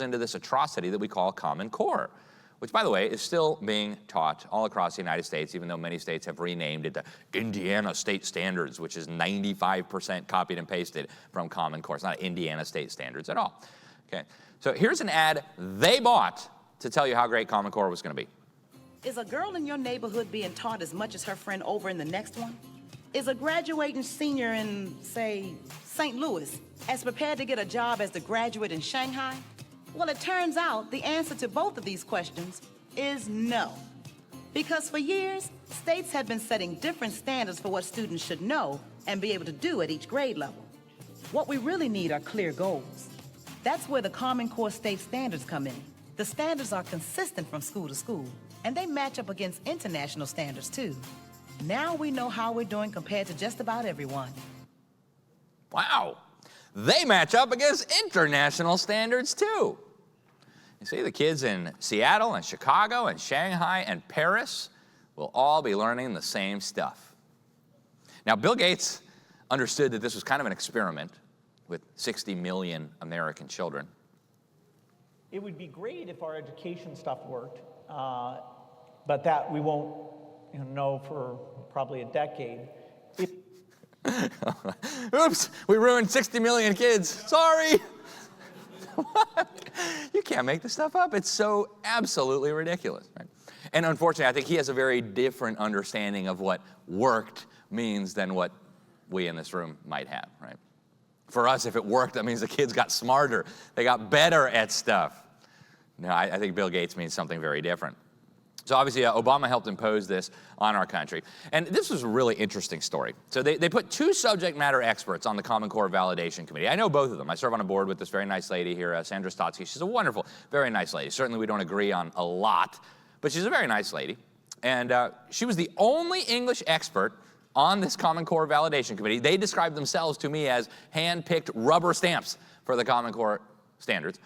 into this atrocity that we call Common Core, which, by the way, is still being taught all across the United States, even though many states have renamed it to Indiana State Standards, which is 95% copied and pasted from Common Core. It's not Indiana State Standards at all. Okay, so here's an ad they bought to tell you how great Common Core was going to be. Is a girl in your neighborhood being taught as much as her friend over in the next one? Is a graduating senior in, say, St. Louis as prepared to get a job as the graduate in Shanghai? Well, it turns out the answer to both of these questions is no. Because for years, states have been setting different standards for what students should know and be able to do at each grade level. What we really need are clear goals. That's where the Common Core state standards come in. The standards are consistent from school to school, and they match up against international standards too. Now we know how we're doing compared to just about everyone. Wow. They match up against international standards too. You see, the kids in Seattle and Chicago and Shanghai and Paris will all be learning the same stuff. Now, Bill Gates understood that this was kind of an experiment with 60 million American children. It would be great if our education stuff worked, but that we won't know for probably a decade. Oops, we ruined 60 million kids. Sorry. You can't make this stuff up. It's so absolutely ridiculous. Right? And unfortunately, I think he has a very different understanding of what worked means than what we in this room might have. Right? For us, if it worked, that means the kids got smarter. They got better at stuff. No, I think Bill Gates means something very different. So obviously, Obama helped impose this on our country. And this was a really interesting story. So they put two subject matter experts on the Common Core Validation Committee. I know both of them. I serve on a board with this very nice lady here, Sandra Stotsky. She's a wonderful, very nice lady. Certainly we don't agree on a lot, but she's a very nice lady. And she was the only English expert on this Common Core Validation Committee. They described themselves to me as hand-picked rubber stamps for the Common Core standards.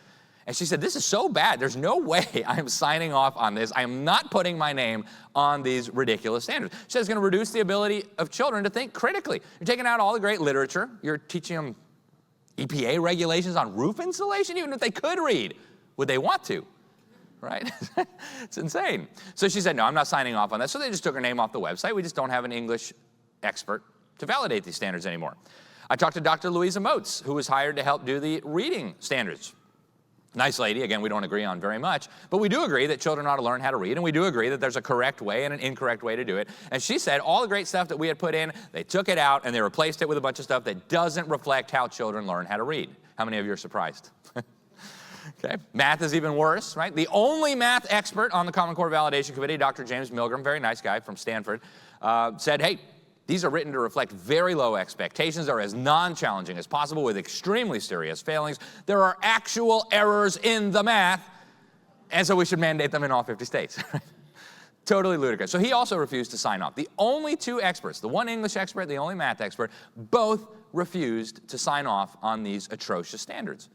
And she said, this is so bad. There's no way I am signing off on this. I am not putting my name on these ridiculous standards. She said it's going to reduce the ability of children to think critically. You're taking out all the great literature. You're teaching them EPA regulations on roof insulation, even if they could read. Would they want to? Right? It's insane. So she said, no, I'm not signing off on that. So they just took her name off the website. We just don't have an English expert to validate these standards anymore. I talked to Dr. Louisa Moats, who was hired to help do the reading standards. Nice lady. Again, we don't agree on very much, but we do agree that children ought to learn how to read, and we do agree that there's a correct way and an incorrect way to do it. And she said all the great stuff that we had put in, they took it out and they replaced it with a bunch of stuff that doesn't reflect how children learn how to read. How many of you are surprised? Okay. Math is even worse, right? The only math expert on the Common Core Validation Committee, Dr. James Milgram, very nice guy from Stanford, said, hey, these are written to reflect very low expectations. They're as non-challenging as possible with extremely serious failings. There are actual errors in the math, and so we should mandate them in all 50 states. Totally ludicrous. So he also refused to sign off. The only two experts, the one English expert, the only math expert, both refused to sign off on these atrocious standards.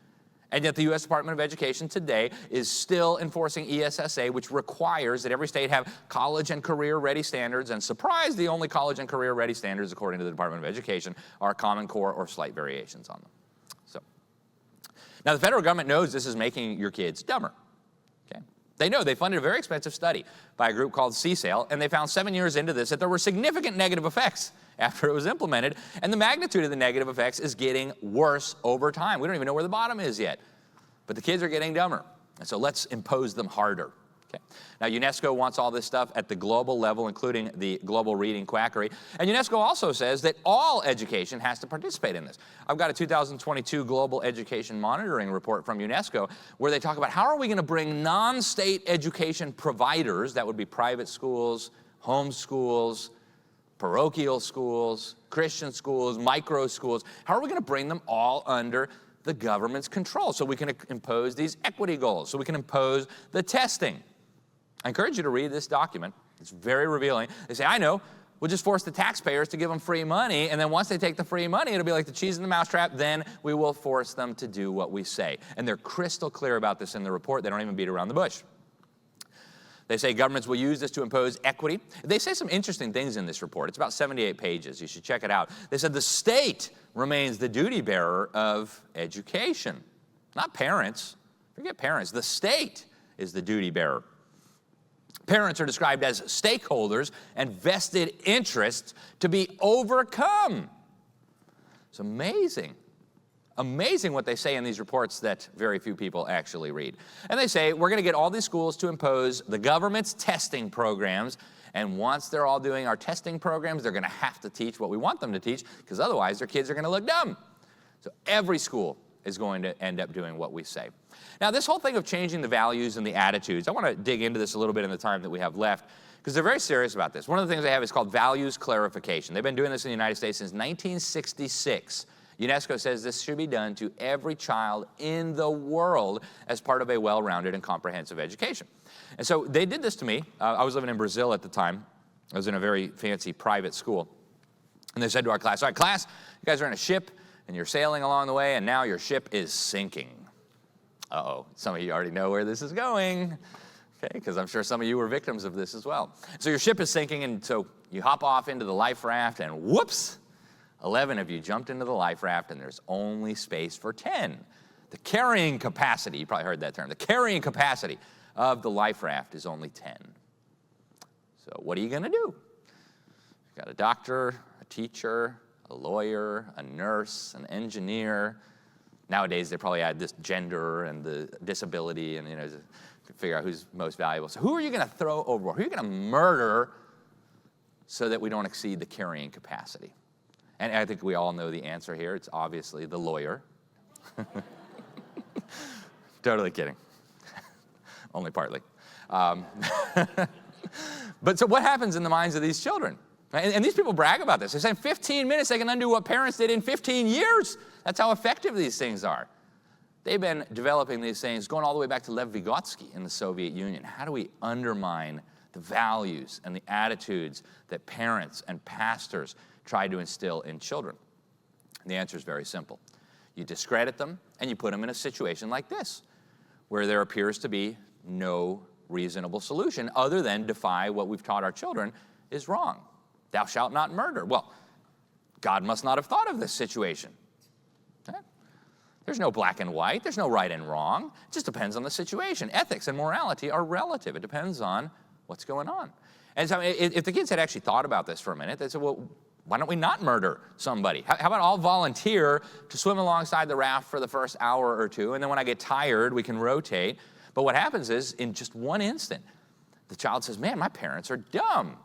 And yet the U.S. Department of Education today is still enforcing ESSA, which requires that every state have college and career-ready standards. And surprise, the only college and career-ready standards, according to the Department of Education, are Common Core or slight variations on them. So, now the federal government knows this is making your kids dumber. Okay? They know. They funded a very expensive study by a group called CSAIL, and they found 7 years into this that there were significant negative effects after it was implemented, and the magnitude of the negative effects is getting worse over time. We don't even know where the bottom is yet, but the kids are getting dumber, and so let's impose them harder. Okay. Now, UNESCO wants all this stuff at the global level, including the global reading quackery, and UNESCO also says that all education has to participate in this. I've got a 2022 Global Education Monitoring Report from UNESCO where they talk about how are we going to bring non-state education providers, that would be private schools, home schools, parochial schools, Christian schools, micro schools, how are we going to bring them all under the government's control so we can impose these equity goals, so we can impose the testing? I encourage you to read this document. It's very revealing. They say, I know, we'll just force the taxpayers to give them free money, and then once they take the free money, it'll be like the cheese in the mousetrap, then we will force them to do what we say. And they're crystal clear about this in the report. They don't even beat around the bush. They say governments will use this to impose equity. They say some interesting things in this report. It's about 78 pages. You should check it out. They said the state remains the duty bearer of education, not parents. Forget parents. The state is the duty bearer. Parents are described as stakeholders and vested interests to be overcome. It's amazing. Amazing what they say in these reports that very few people actually read. And they say, we're going to get all these schools to impose the government's testing programs, and once they're all doing our testing programs, they're going to have to teach what we want them to teach, because otherwise their kids are going to look dumb. So every school is going to end up doing what we say. Now, this whole thing of changing the values and the attitudes, I want to dig into this a little bit in the time that we have left, because they're very serious about this. One of the things they have is called values clarification. They've been doing this in the United States since 1966. UNESCO says this should be done to every child in the world as part of a well-rounded and comprehensive education. And so they did this to me. I was living in Brazil at the time. I was in a very fancy private school. And they said to our class, all right, class, you guys are in a ship, and you're sailing along the way, and now your ship is sinking. Uh-oh, some of you already know where this is going, okay, because I'm sure some of you were victims of this as well. So your ship is sinking, and so you hop off into the life raft, and whoops, 11 of you jumped into the life raft, and there's only space for 10. The carrying capacity, you probably heard that term, the carrying capacity of the life raft is only 10. So what are you going to do? You've got a doctor, a teacher, a lawyer, a nurse, an engineer. Nowadays, they probably add this gender and the disability and, to figure out who's most valuable. So who are you going to throw overboard? Who are you going to murder so that we don't exceed the carrying capacity? And I think we all know the answer here. It's obviously the lawyer. Totally kidding. Only partly. But so what happens in the minds of these children? And these people brag about this. They say in 15 minutes they can undo what parents did in 15 years. That's how effective these things are. They've been developing these things going all the way back to Lev Vygotsky in the Soviet Union. How do we undermine the values and the attitudes that parents and pastors try to instill in children? And the answer is very simple. You discredit them, and you put them in a situation like this, where there appears to be no reasonable solution other than defy what we've taught our children is wrong. Thou shalt not murder. Well, God must not have thought of this situation. Okay? There's no black and white. There's no right and wrong. It just depends on the situation. Ethics and morality are relative. It depends on what's going on. And so if the kids had actually thought about this for a minute, they said, well, why don't we not murder somebody? How about I'll volunteer to swim alongside the raft for the first hour or two, and then when I get tired, we can rotate. But what happens is, in just one instant, the child says, man, my parents are dumb.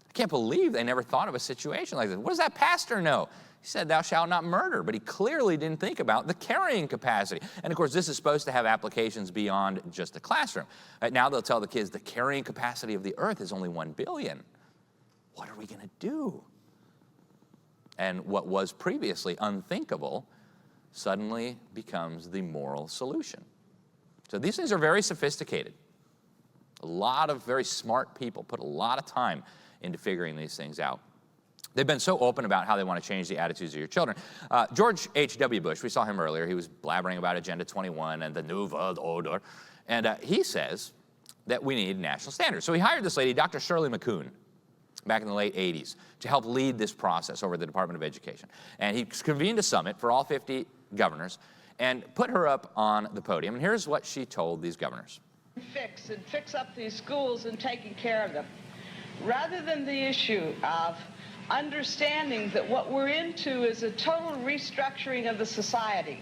I can't believe they never thought of a situation like this. What does that pastor know? He said, thou shalt not murder, but he clearly didn't think about the carrying capacity. And of course, this is supposed to have applications beyond just the classroom. Right now, they'll tell the kids the carrying capacity of the earth is only 1 billion. What are we going to do? And what was previously unthinkable suddenly becomes the moral solution. So these things are very sophisticated. A lot of very smart people put a lot of time into figuring these things out. They've been so open about how they want to change the attitudes of your children. George H.W. Bush, we saw him earlier. He was blabbering about Agenda 21 and the New World Order. And he says that we need national standards. So he hired this lady, Dr. Shirley McCoon, back in the late 80s, to help lead this process over the Department of Education. And he convened a summit for all 50 governors and put her up on the podium. And here's what she told these governors. Fix up these schools and taking care of them, rather than the issue of understanding that what we're into is a total restructuring of the society.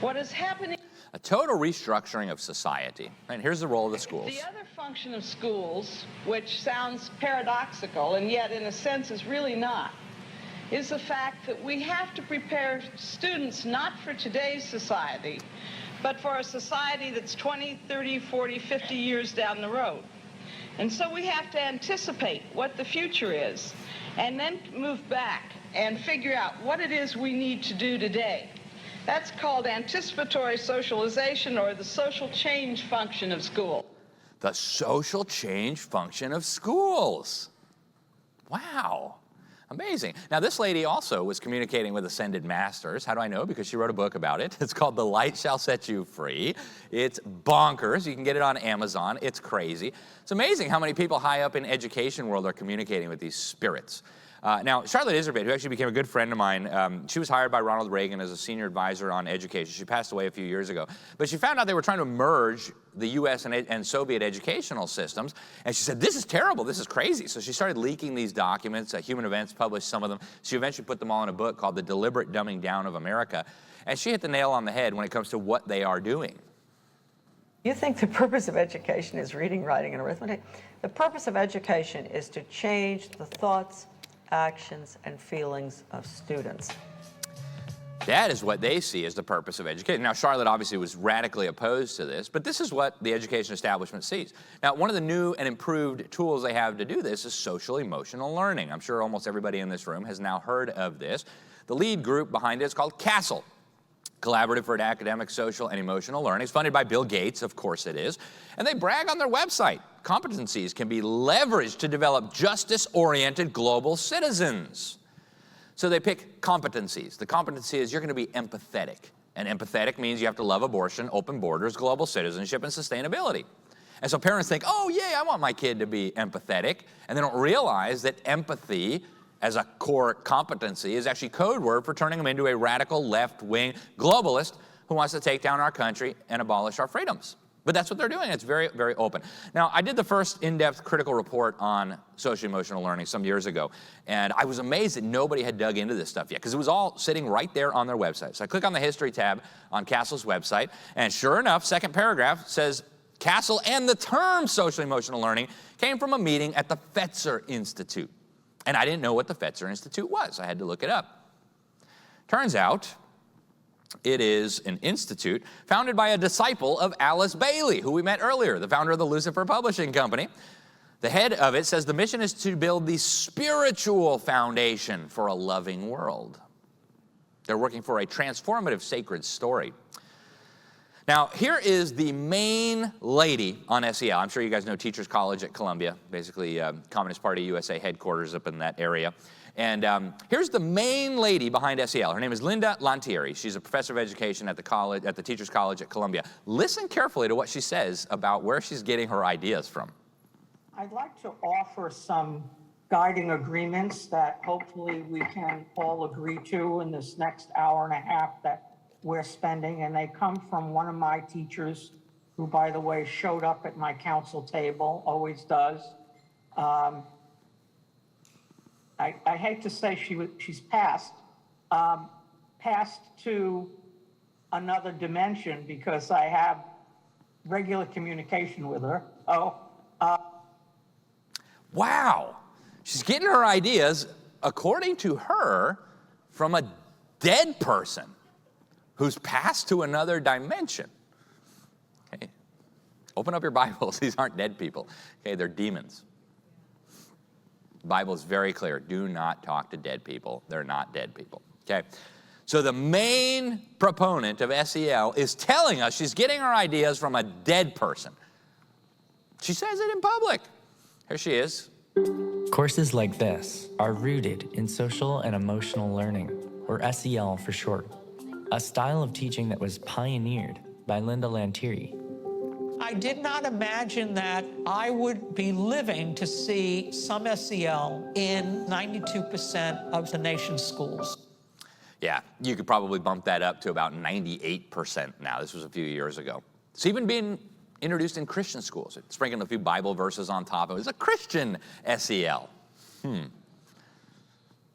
What is happening... A total restructuring of society. And here's the role of the schools. The other function of schools, which sounds paradoxical and yet in a sense is really not, is the fact that we have to prepare students not for today's society, but for a society that's 20, 30, 40, 50 years down the road. And so we have to anticipate what the future is and then move back and figure out what it is we need to do today. That's called anticipatory socialization, or the social change function of school. The social change function of schools. Wow. Amazing. Now, this lady also was communicating with ascended masters. How do I know? Because she wrote a book about it. It's called The Light Shall Set You Free. It's bonkers. You can get it on Amazon. It's crazy. It's amazing how many people high up in education world are communicating with these spirits. Now, Charlotte Iserbyt, who actually became a good friend of mine, she was hired by Ronald Reagan as a senior advisor on education. She passed away a few years ago. But she found out they were trying to merge the U.S. and Soviet educational systems. And she said, this is terrible. This is crazy. So she started leaking these documents. Human Events published some of them. She eventually put them all in a book called The Deliberate Dumbing Down of America. And she hit the nail on the head when it comes to what they are doing. You think the purpose of education is reading, writing, and arithmetic? The purpose of education is to change the thoughts, actions, and feelings of students. That is what they see as the purpose of education. Now, Charlotte obviously was radically opposed to this, but this is what the education establishment sees. Now, one of the new and improved tools they have to do this is social-emotional learning. I'm sure almost everybody in this room has now heard of this. The lead group behind it is called CASEL, Collaborative for Academic, Social, and Emotional Learning. It's funded by Bill Gates, of course it is. And they brag on their website. Competencies can be leveraged to develop justice-oriented global citizens. So they pick competencies. The competency is you're going to be empathetic. And empathetic means you have to love abortion, open borders, global citizenship, and sustainability. And so parents think, oh, yeah, I want my kid to be empathetic. And they don't realize that empathy as a core competency is actually code word for turning them into a radical left-wing globalist who wants to take down our country and abolish our freedoms. But that's what they're doing. It's very, very open. Now, I did the first in-depth critical report on social-emotional learning some years ago, and I was amazed that nobody had dug into this stuff yet, because it was all sitting right there on their website. So I click on the History tab on CASEL's website, and sure enough, second paragraph says, CASEL and the term social-emotional learning came from a meeting at the Fetzer Institute. And I didn't know what the Fetzer Institute was. I had to look it up. Turns out, it is an institute founded by a disciple of Alice Bailey, who we met earlier, the founder of the Lucifer Publishing Company. The head of it says the mission is to build the spiritual foundation for a loving world. They're working for a transformative sacred story. Now, here is the main lady on SEL. I'm sure you guys know Teachers College at Columbia, basically Communist Party USA headquarters up in that area. And here's the main lady behind SEL. Her name is Linda Lantieri. She's a professor of education at the Teachers College at Columbia. Listen carefully to what she says about where she's getting her ideas from. I'd like to offer some guiding agreements that hopefully we can all agree to in this next hour and a half that we're spending, and they come from one of my teachers who, by the way, showed up at my council table, always does. I hate to say she's passed to another dimension because I have regular communication with her. Wow. She's getting her ideas, according to her, from a dead person who's passed to another dimension. Okay. Open up your Bibles. These aren't dead people. Okay, they're demons. The Bible is very clear. Do not talk to dead people. They're not dead people. Okay. So the main proponent of SEL is telling us she's getting her ideas from a dead person. She says it in public. Here she is. Courses like this are rooted in social and emotional learning, or SEL for short, a style of teaching that was pioneered by Linda Lantieri. I did not imagine that I would be living to see some SEL in 92% of the nation's schools. Yeah, you could probably bump that up to about 98% now. This was a few years ago. It's even being introduced in Christian schools. It's sprinkling a few Bible verses on top. It was a Christian SEL.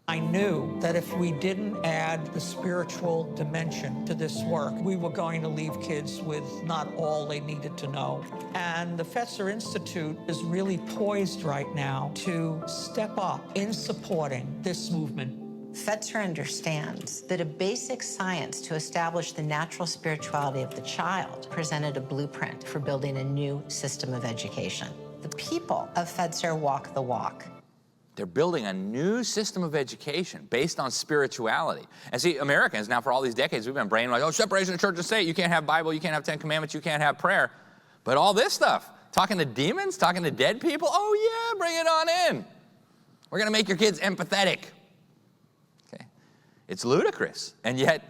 I knew that if we didn't add the spiritual dimension to this work, we were going to leave kids with not all they needed to know. And the Fetzer Institute is really poised right now to step up in supporting this movement. Fetzer understands that a basic science to establish the natural spirituality of the child presented a blueprint for building a new system of education. The people of Fetzer walk the walk. They're building a new system of education based on spirituality. And see, Americans, now for all these decades, we've been brainwashed, oh, separation of church and state, you can't have Bible, you can't have 10 Commandments, you can't have prayer. But all this stuff, talking to demons, talking to dead people, oh yeah, bring it on in. We're gonna make your kids empathetic. Okay, it's ludicrous, and yet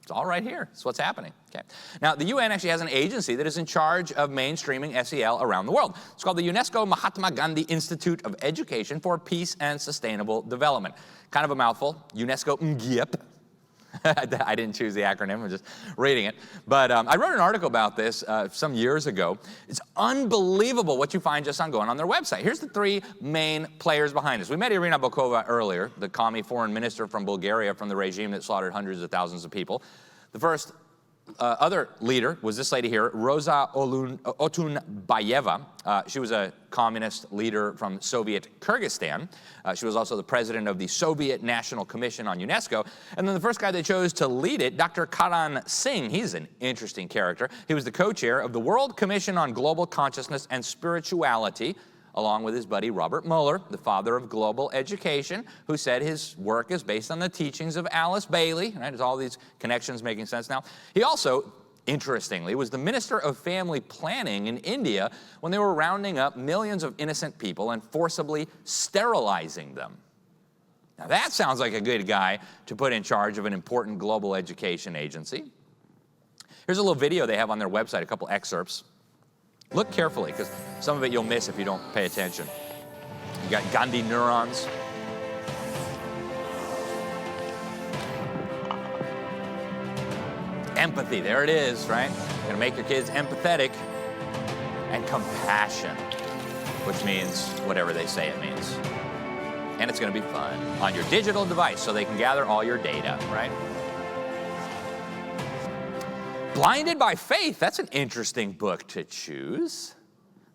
it's all right here. It's what's happening. Okay. Now, the UN actually has an agency that is in charge of mainstreaming SEL around the world. It's called the UNESCO Mahatma Gandhi Institute of Education for Peace and Sustainable Development. Kind of a mouthful. UNESCO MGIP. I didn't choose the acronym. I'm just reading it. But I wrote an article about this some years ago. It's unbelievable what you find just on going on their website. Here's the three main players behind this. We met Irina Bokova earlier, the commie foreign minister from Bulgaria from the regime that slaughtered hundreds of thousands of people. The first other leader was this lady here, Rosa Otunbayeva. She was a communist leader from Soviet Kyrgyzstan. She was also the president of the Soviet National Commission on UNESCO. And then the first guy they chose to lead it, Dr. Karan Singh. He's an interesting character. He was the co-chair of the World Commission on Global Consciousness and Spirituality, along with his buddy Robert Mueller, the father of global education, who said his work is based on the teachings of Alice Bailey. Right? There's all these connections making sense now. He also, interestingly, was the Minister of Family Planning in India when they were rounding up millions of innocent people and forcibly sterilizing them. Now that sounds like a good guy to put in charge of an important global education agency. Here's a little video they have on their website, a couple excerpts. Look carefully, because some of it you'll miss if you don't pay attention. You got Gandhi neurons. Empathy, there it is, right? You're gonna make your kids empathetic. And compassion, which means whatever they say it means. And it's gonna be fun on your digital device so they can gather all your data, right? Blinded by Faith, that's an interesting book to choose.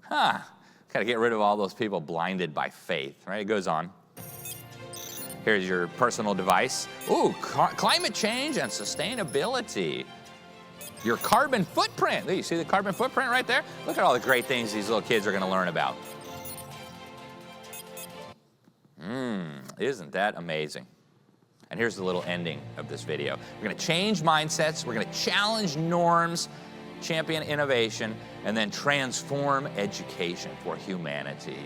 Gotta get rid of all those people blinded by faith, right? It goes on. Here's your personal device. Ooh, climate change and sustainability. Your carbon footprint. You see the carbon footprint right there? Look at all the great things these little kids are gonna learn about. Isn't that amazing? And here's the little ending of this video. We're gonna change mindsets, we're gonna challenge norms, champion innovation, and then transform education for humanity.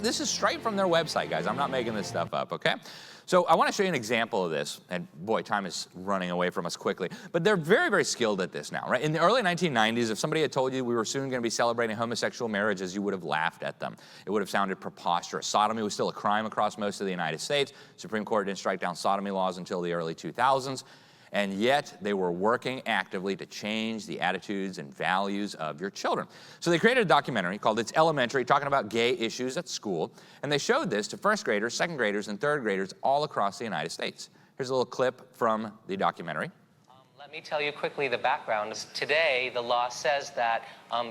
This is straight from their website, guys. I'm not making this stuff up, okay? So I want to show you an example of this, and boy, time is running away from us quickly, but they're very, very skilled at this now, right? In the early 1990s, if somebody had told you we were soon going to be celebrating homosexual marriages, you would have laughed at them. It would have sounded preposterous. Sodomy was still a crime across most of the United States. Supreme Court didn't strike down sodomy laws until the early 2000s. And yet they were working actively to change the attitudes and values of your children. So they created a documentary called It's Elementary, talking about gay issues at school. And they showed this to first graders, second graders, and third graders all across the United States. Here's a little clip from the documentary. Let me tell you quickly the background. Today, the law says that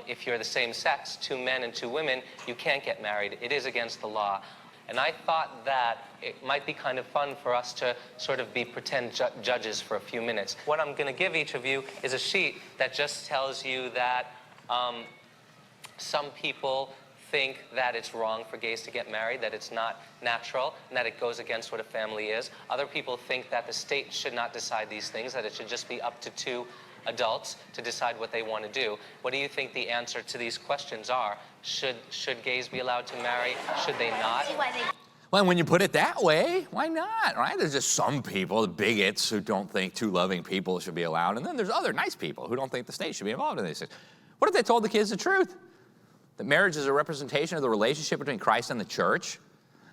if you're the same sex, 2 men and 2 women, you can't get married. It is against the law. And I thought that it might be kind of fun for us to sort of be pretend judges for a few minutes. What I'm going to give each of you is a sheet that just tells you that some people think that it's wrong for gays to get married, that it's not natural, and that it goes against what a family is. Other people think that the state should not decide these things, that it should just be up to 2 adults to decide what they want to do. What do you think the answer to these questions are? Should gays be allowed to marry? Should they not? Well, when you put it that way, why not, right? There's just some people, the bigots, who don't think 2 loving people should be allowed, and then there's other nice people who don't think the state should be involved in these things. What if they told the kids the truth? That marriage is a representation of the relationship between Christ and the church,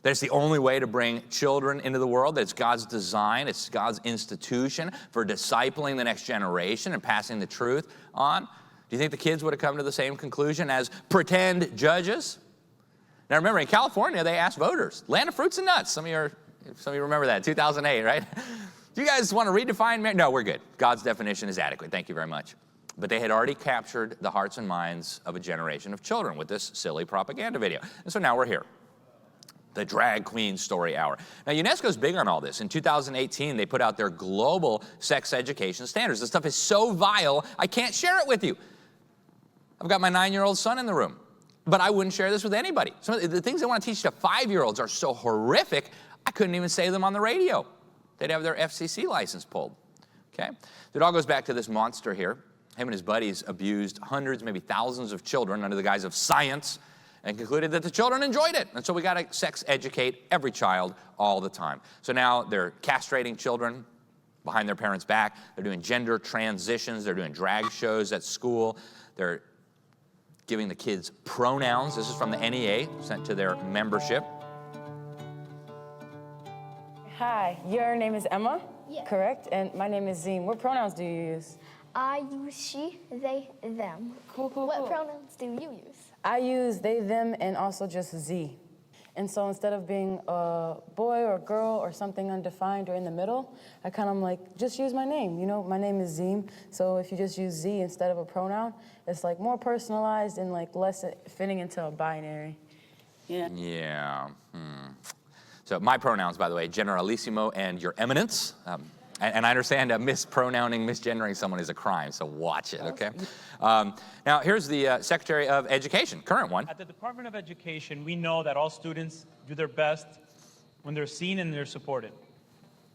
that it's the only way to bring children into the world, that it's God's design, it's God's institution for discipling the next generation and passing the truth on. Do you think the kids would have come to the same conclusion as pretend judges? Now remember, in California, they asked voters, land of fruits and nuts. Some of you remember that, 2008, right? Do you guys want to redefine marriage? No, we're good. God's definition is adequate. Thank you very much. But they had already captured the hearts and minds of a generation of children with this silly propaganda video. And so now we're here. The Drag Queen Story Hour. Now, UNESCO's big on all this. In 2018, they put out their global sex education standards. This stuff is so vile, I can't share it with you. I've got my 9-year-old son in the room, but I wouldn't share this with anybody. Some of the things they want to teach to 5-year-olds are so horrific, I couldn't even say them on the radio. They'd have their FCC license pulled, okay? It all goes back to this monster here. Him and his buddies abused hundreds, maybe thousands of children under the guise of science, and concluded that the children enjoyed it. And so we got to sex educate every child all the time. So now they're castrating children behind their parents' back. They're doing gender transitions. They're doing drag shows at school. They're giving the kids pronouns. This is from the NEA, sent to their membership. Hi, your name is Emma? Yeah. Correct? And my name is Zine. What pronouns do you use? I use she, they, them. Cool. What pronouns do you use? I use they, them, and also just Z. And so instead of being a boy or girl or something undefined or in the middle, I kind of like, just use my name. You know, my name is Zine. So if you just use Z instead of a pronoun, it's like more personalized and like less fitting into a binary. Yeah. So my pronouns, by the way, generalissimo and your eminence. And I understand mispronouncing, misgendering someone is a crime, so watch it, okay? Now, here's the Secretary of Education, current one. At the Department of Education, we know that all students do their best when they're seen and they're supported.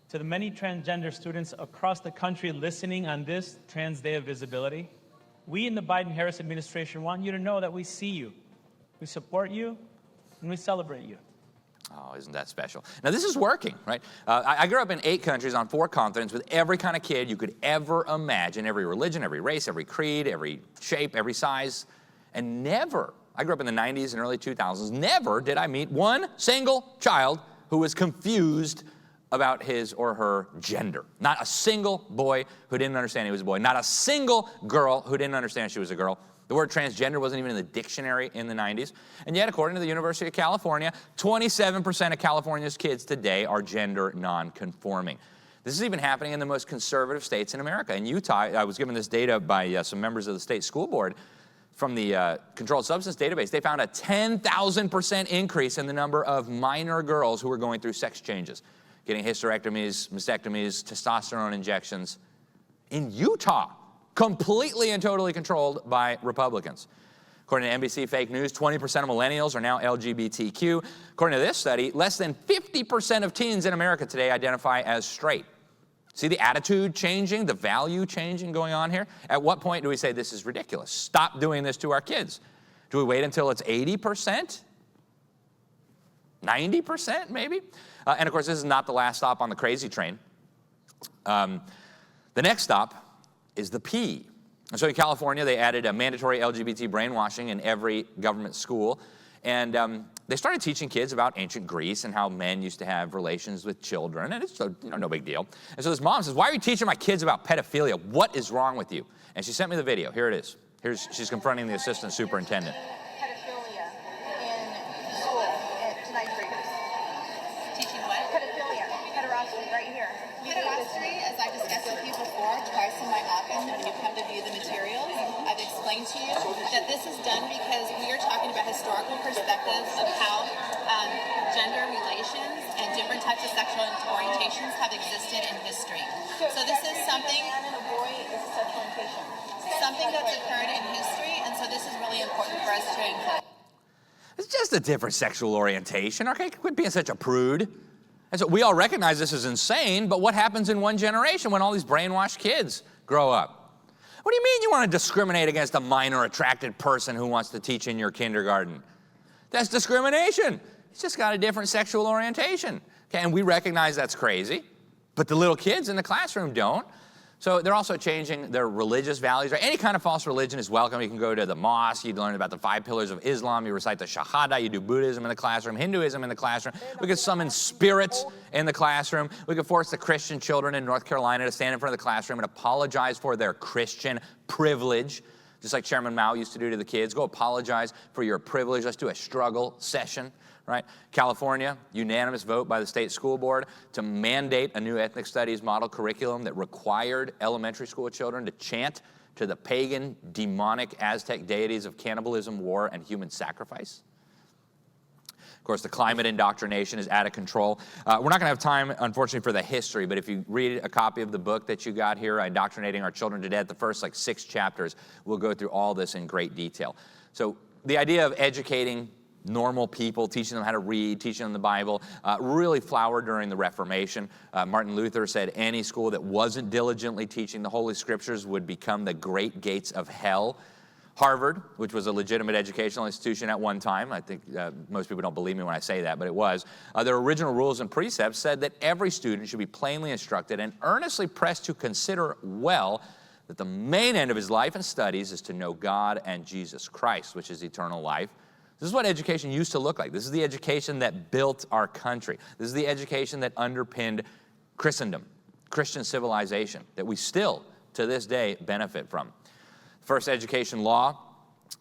To the many transgender students across the country listening on this Trans Day of Visibility, we in the Biden-Harris administration want you to know that we see you, we support you, and we celebrate you. Oh, isn't that special? Now, this is working, right? I grew up in 8 countries on 4 continents with every kind of kid you could ever imagine, every religion, every race, every creed, every shape, every size. And never, I grew up in the 90s and early 2000s, never did I meet one single child who was confused about his or her gender. Not a single boy who didn't understand he was a boy. Not a single girl who didn't understand she was a girl. The word transgender wasn't even in the dictionary in the 90s. And yet, according to the University of California, 27% of California's kids today are gender non-conforming. This is even happening in the most conservative states in America. In Utah, I was given this data by some members of the state school board from the Controlled Substance Database. They found a 10,000% increase in the number of minor girls who were going through sex changes, getting hysterectomies, mastectomies, testosterone injections in Utah. Completely and totally controlled by Republicans. According to NBC Fake News, 20% of millennials are now LGBTQ. According to this study, less than 50% of teens in America today identify as straight. See the attitude changing, the value changing going on here? At what point do we say this is ridiculous? Stop doing this to our kids. Do we wait until it's 80%? 90% maybe? And of course, this is not the last stop on the crazy train. The next stop is the P. And so in California, they added a mandatory LGBT brainwashing in every government school. And they started teaching kids about ancient Greece and how men used to have relations with children. And it's no big deal. And so this mom says, why are you teaching my kids about pedophilia? What is wrong with you? And she sent me the video. Here it is. She's confronting the assistant superintendent. Pedophilia in school, to ninth graders. Teaching what? Pedophilia, pederasty, right here. Pederasty, as I discussed with you before, twice in my office when you come to view the materials, I've explained to you that this is done because we are talking about historical perspectives of how gender relations and different types of sexual orientations have existed in history. So this is something, a man and a boy is a sexual orientation. Something that's occurred in history, and so this is really important for us to include. It's just a different sexual orientation. Okay, quit being such a prude. And so we all recognize this is insane, but what happens in one generation when all these brainwashed kids grow up? What do you mean you want to discriminate against a minor attracted person who wants to teach in your kindergarten? That's discrimination. He's just got a different sexual orientation. Okay, and we recognize that's crazy, but the little kids in the classroom don't. So they're also changing their religious values. Right? Any kind of false religion is welcome. You can go to the mosque, you learn about the 5 pillars of Islam, you recite the Shahada, you do Buddhism in the classroom, Hinduism in the classroom. We could summon spirits in the classroom. We could force the Christian children in North Carolina to stand in front of the classroom and apologize for their Christian privilege, just like Chairman Mao used to do to the kids. Go apologize for your privilege. Let's do a struggle session. Right? California, unanimous vote by the state school board to mandate a new ethnic studies model curriculum that required elementary school children to chant to the pagan, demonic Aztec deities of cannibalism, war, and human sacrifice. Of course, the climate indoctrination is out of control. We're not going to have time, unfortunately, for the history, but if you read a copy of the book that you got here, Indoctrinating Our Children to Death, the first 6 chapters, we'll go through all this in great detail. So the idea of educating normal people, teaching them how to read, teaching them the Bible, really flowered during the Reformation. Martin Luther said any school that wasn't diligently teaching the Holy Scriptures would become the great gates of hell. Harvard, which was a legitimate educational institution at one time, I think most people don't believe me when I say that, but it was, their original rules and precepts said that every student should be plainly instructed and earnestly pressed to consider well that the main end of his life and studies is to know God and Jesus Christ, which is eternal life. This is what education used to look like. This is the education that built our country. This is the education that underpinned Christendom, Christian civilization, that we still, to this day, benefit from. First education law,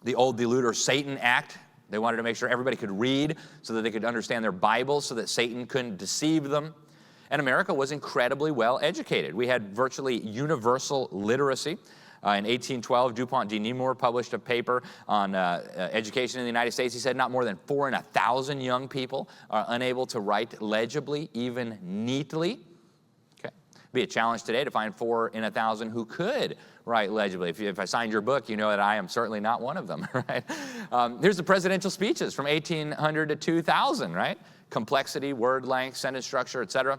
the old Deluder Satan Act. They wanted to make sure everybody could read so that they could understand their Bibles so that Satan couldn't deceive them. And America was incredibly well educated. We had virtually universal literacy. In 1812, DuPont de Nemours published a paper on education in the United States. He said not more than 4 in 1,000 young people are unable to write legibly, even neatly. Okay, be a challenge today to find 4 in 1,000 who could write legibly. If I signed your book, you know that I am certainly not one of them. Right? Here's the presidential speeches from 1800 to 2000. Right? Complexity, word length, sentence structure, etc.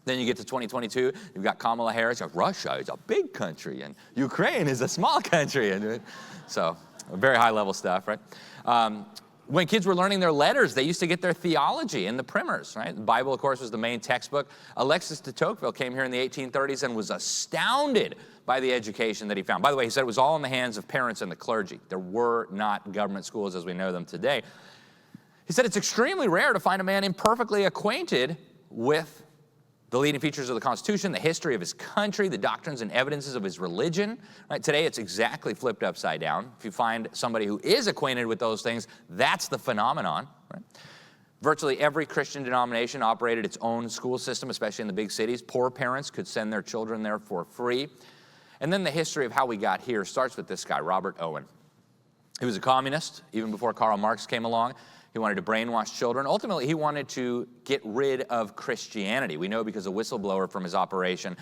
Then you get to 2022, you've got Kamala Harris. Russia is a big country, and Ukraine is a small country. And so, very high-level stuff, right? When kids were learning their letters, they used to get their theology in the primers, right? The Bible, of course, was the main textbook. Alexis de Tocqueville came here in the 1830s and was astounded by the education that he found. By the way, he said it was all in the hands of parents and the clergy. There were not government schools as we know them today. He said it's extremely rare to find a man imperfectly acquainted with the leading features of the Constitution, the history of his country, the doctrines and evidences of his religion. Right? Today, it's exactly flipped upside down. If you find somebody who is acquainted with those things, that's the phenomenon. Right? Virtually every Christian denomination operated its own school system, especially in the big cities. Poor parents could send their children there for free. And then the history of how we got here starts with this guy, Robert Owen. He was a communist, even before Karl Marx came along. He wanted to brainwash children. Ultimately, he wanted to get rid of Christianity. We know because a whistleblower from his operation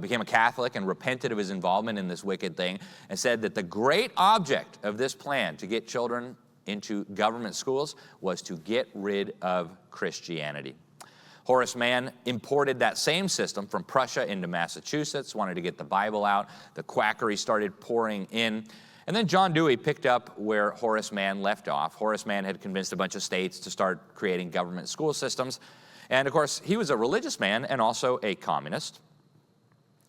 became a Catholic and repented of his involvement in this wicked thing and said that the great object of this plan to get children into government schools was to get rid of Christianity. Horace Mann imported that same system from Prussia into Massachusetts, wanted to get the Bible out. The quackery started pouring in. And then John Dewey picked up where Horace Mann left off. Horace Mann had convinced a bunch of states to start creating government school systems. And of course, he was a religious man and also a communist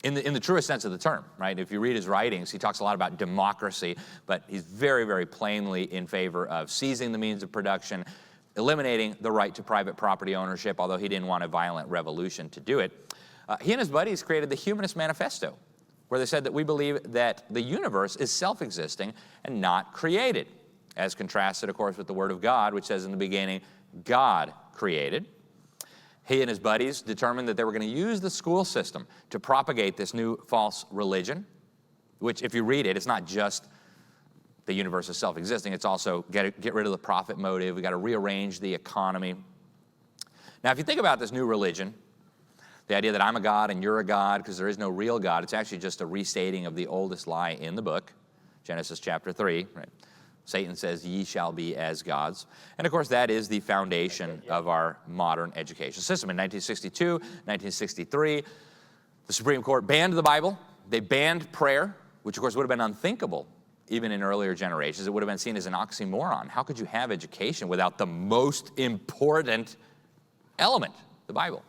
in the truest sense of the term, right? If you read his writings, he talks a lot about democracy, but he's very, very plainly in favor of seizing the means of production, eliminating the right to private property ownership, although he didn't want a violent revolution to do it. He and his buddies created the Humanist Manifesto, where they said that we believe that the universe is self-existing and not created, as contrasted, of course, with the Word of God, which says in the beginning, God created. He and his buddies determined that they were going to use the school system to propagate this new false religion, which, if you read it, it's not just the universe is self-existing, it's also get rid of the profit motive, we've got to rearrange the economy. Now, if you think about this new religion, the idea that I'm a god and you're a god because there is no real God, it's actually just a restating of the oldest lie in the book, Genesis chapter 3. Right? Satan says, ye shall be as gods. And of course, that is the foundation of our modern education system. In 1962, 1963, the Supreme Court banned the Bible. They banned prayer, which of course would have been unthinkable even in earlier generations. It would have been seen as an oxymoron. How could you have education without the most important element, the Bible?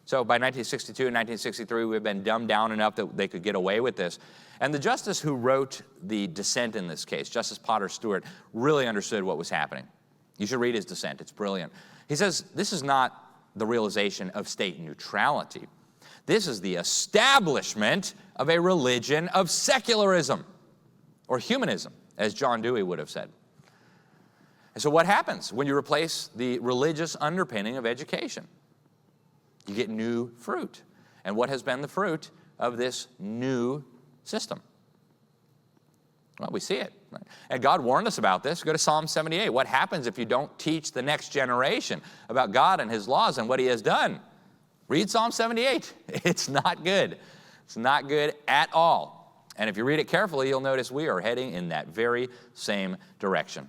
So by 1962 and 1963, we've been dumbed down enough that they could get away with this. And the justice who wrote the dissent in this case, Justice Potter Stewart, really understood what was happening. You should read his dissent. It's brilliant. He says, this is not the realization of state neutrality. This is the establishment of a religion of secularism, or humanism, as John Dewey would have said. And so what happens when you replace the religious underpinning of education? You get new fruit. And what has been the fruit of this new system? Well, we see it. Right? And God warned us about this. Go to Psalm 78. What happens if you don't teach the next generation about God and His laws and what He has done? Read Psalm 78. It's not good. It's not good at all. And if you read it carefully, you'll notice we are heading in that very same direction.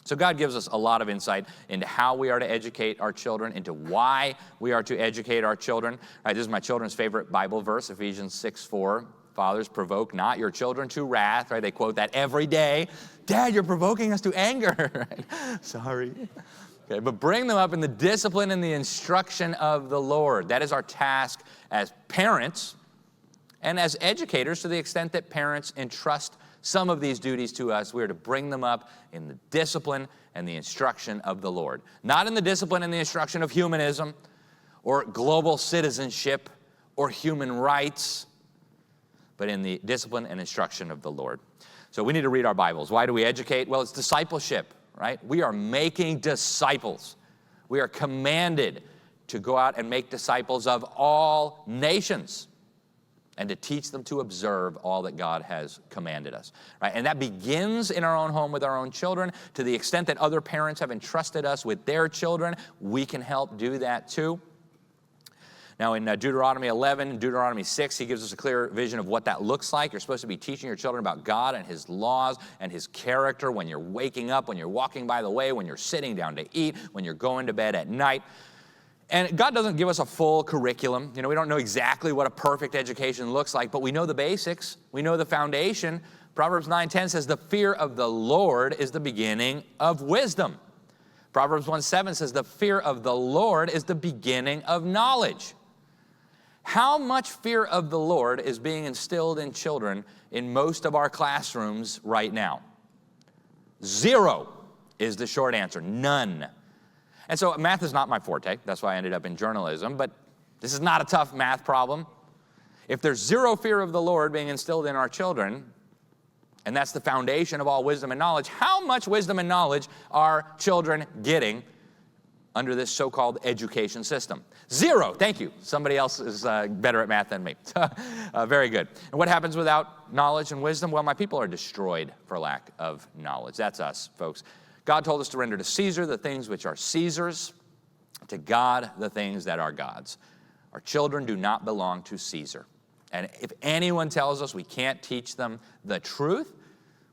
So God gives us a lot of insight into how we are to educate our children, into why we are to educate our children. All right, this is my children's favorite Bible verse, Ephesians 6:4. Fathers, provoke not your children to wrath. Right, they quote that every day. Dad, you're provoking us to anger. Right? Sorry. Okay, but bring them up in the discipline and the instruction of the Lord. That is our task as parents and as educators, to the extent that parents entrust some of these duties to us. We are to bring them up in the discipline and the instruction of the Lord. Not in the discipline and the instruction of humanism or global citizenship or human rights, but in the discipline and instruction of the Lord. So we need to read our Bibles. Why do we educate? Well, it's discipleship, right? We are making disciples. We are commanded to go out and make disciples of all nations, and to teach them to observe all that God has commanded us. Right? And that begins in our own home with our own children. To the extent that other parents have entrusted us with their children, we can help do that too. Now in Deuteronomy 11 and Deuteronomy 6, he gives us a clear vision of what that looks like. You're supposed to be teaching your children about God and His laws and His character when you're waking up, when you're walking by the way, when you're sitting down to eat, when you're going to bed at night. And God doesn't give us a full curriculum. You know, we don't know exactly what a perfect education looks like, but we know the basics. We know the foundation. Proverbs 9:10 says, the fear of the Lord is the beginning of wisdom. Proverbs 1:7 says, the fear of the Lord is the beginning of knowledge. How much fear of the Lord is being instilled in children in most of our classrooms right now? 0 is the short answer. None. And so math is not my forte. That's why I ended up in journalism. But this is not a tough math problem. If there's 0 fear of the Lord being instilled in our children, and that's the foundation of all wisdom and knowledge, how much wisdom and knowledge are children getting under this so-called education system? 0. Thank you. Somebody else is better at math than me. Very good. And what happens without knowledge and wisdom? Well, my people are destroyed for lack of knowledge. That's us, folks. God told us to render to Caesar the things which are Caesar's, to God the things that are God's. Our children do not belong to Caesar. And if anyone tells us we can't teach them the truth,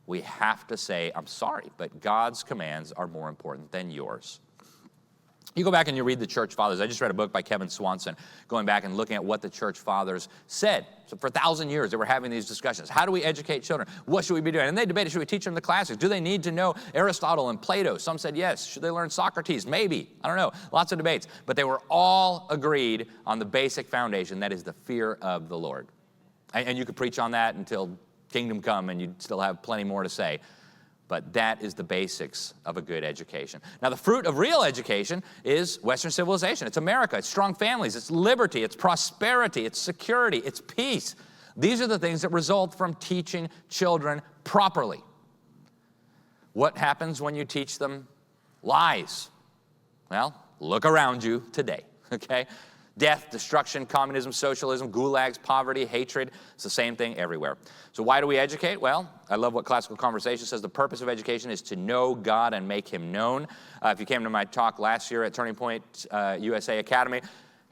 we have to say, I'm sorry, but God's commands are more important than yours. You go back and you read the church fathers. I just read a book by Kevin Swanson, going back and looking at what the church fathers said. So for 1,000 years, they were having these discussions. How do we educate children? What should we be doing? And they debated, should we teach them the classics? Do they need to know Aristotle and Plato? Some said yes. Should they learn Socrates? Maybe. I don't know. Lots of debates. But they were all agreed on the basic foundation, that is the fear of the Lord. And you could preach on that until kingdom come, and you'd still have plenty more to say. But that is the basics of a good education. Now, the fruit of real education is Western civilization. It's America. It's strong families. It's liberty. It's prosperity. It's security. It's peace. These are the things that result from teaching children properly. What happens when you teach them lies? Well, look around you today, okay? Death, destruction, communism, socialism, gulags, poverty, hatred. It's the same thing everywhere. So why do we educate? Well, I love what Classical Conversation says. The purpose of education is to know God and make him known. If you came to my talk last year at Turning Point USA Academy,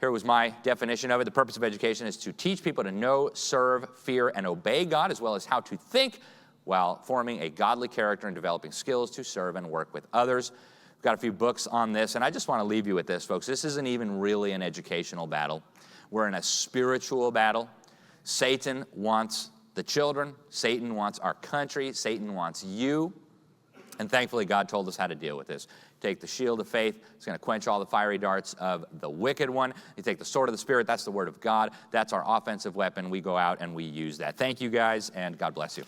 here was my definition of it. The purpose of education is to teach people to know, serve, fear, and obey God, as well as how to think while forming a godly character and developing skills to serve and work with others. Got a few books on this, and I just want to leave you with this, folks. This isn't even really an educational battle. We're in a spiritual battle. Satan wants the children. Satan wants our country. Satan wants you. And thankfully, God told us how to deal with this. Take the shield of faith. It's going to quench all the fiery darts of the wicked one. You take the sword of the Spirit. That's the word of God. That's our offensive weapon. We go out and we use that. Thank you, guys, and God bless you.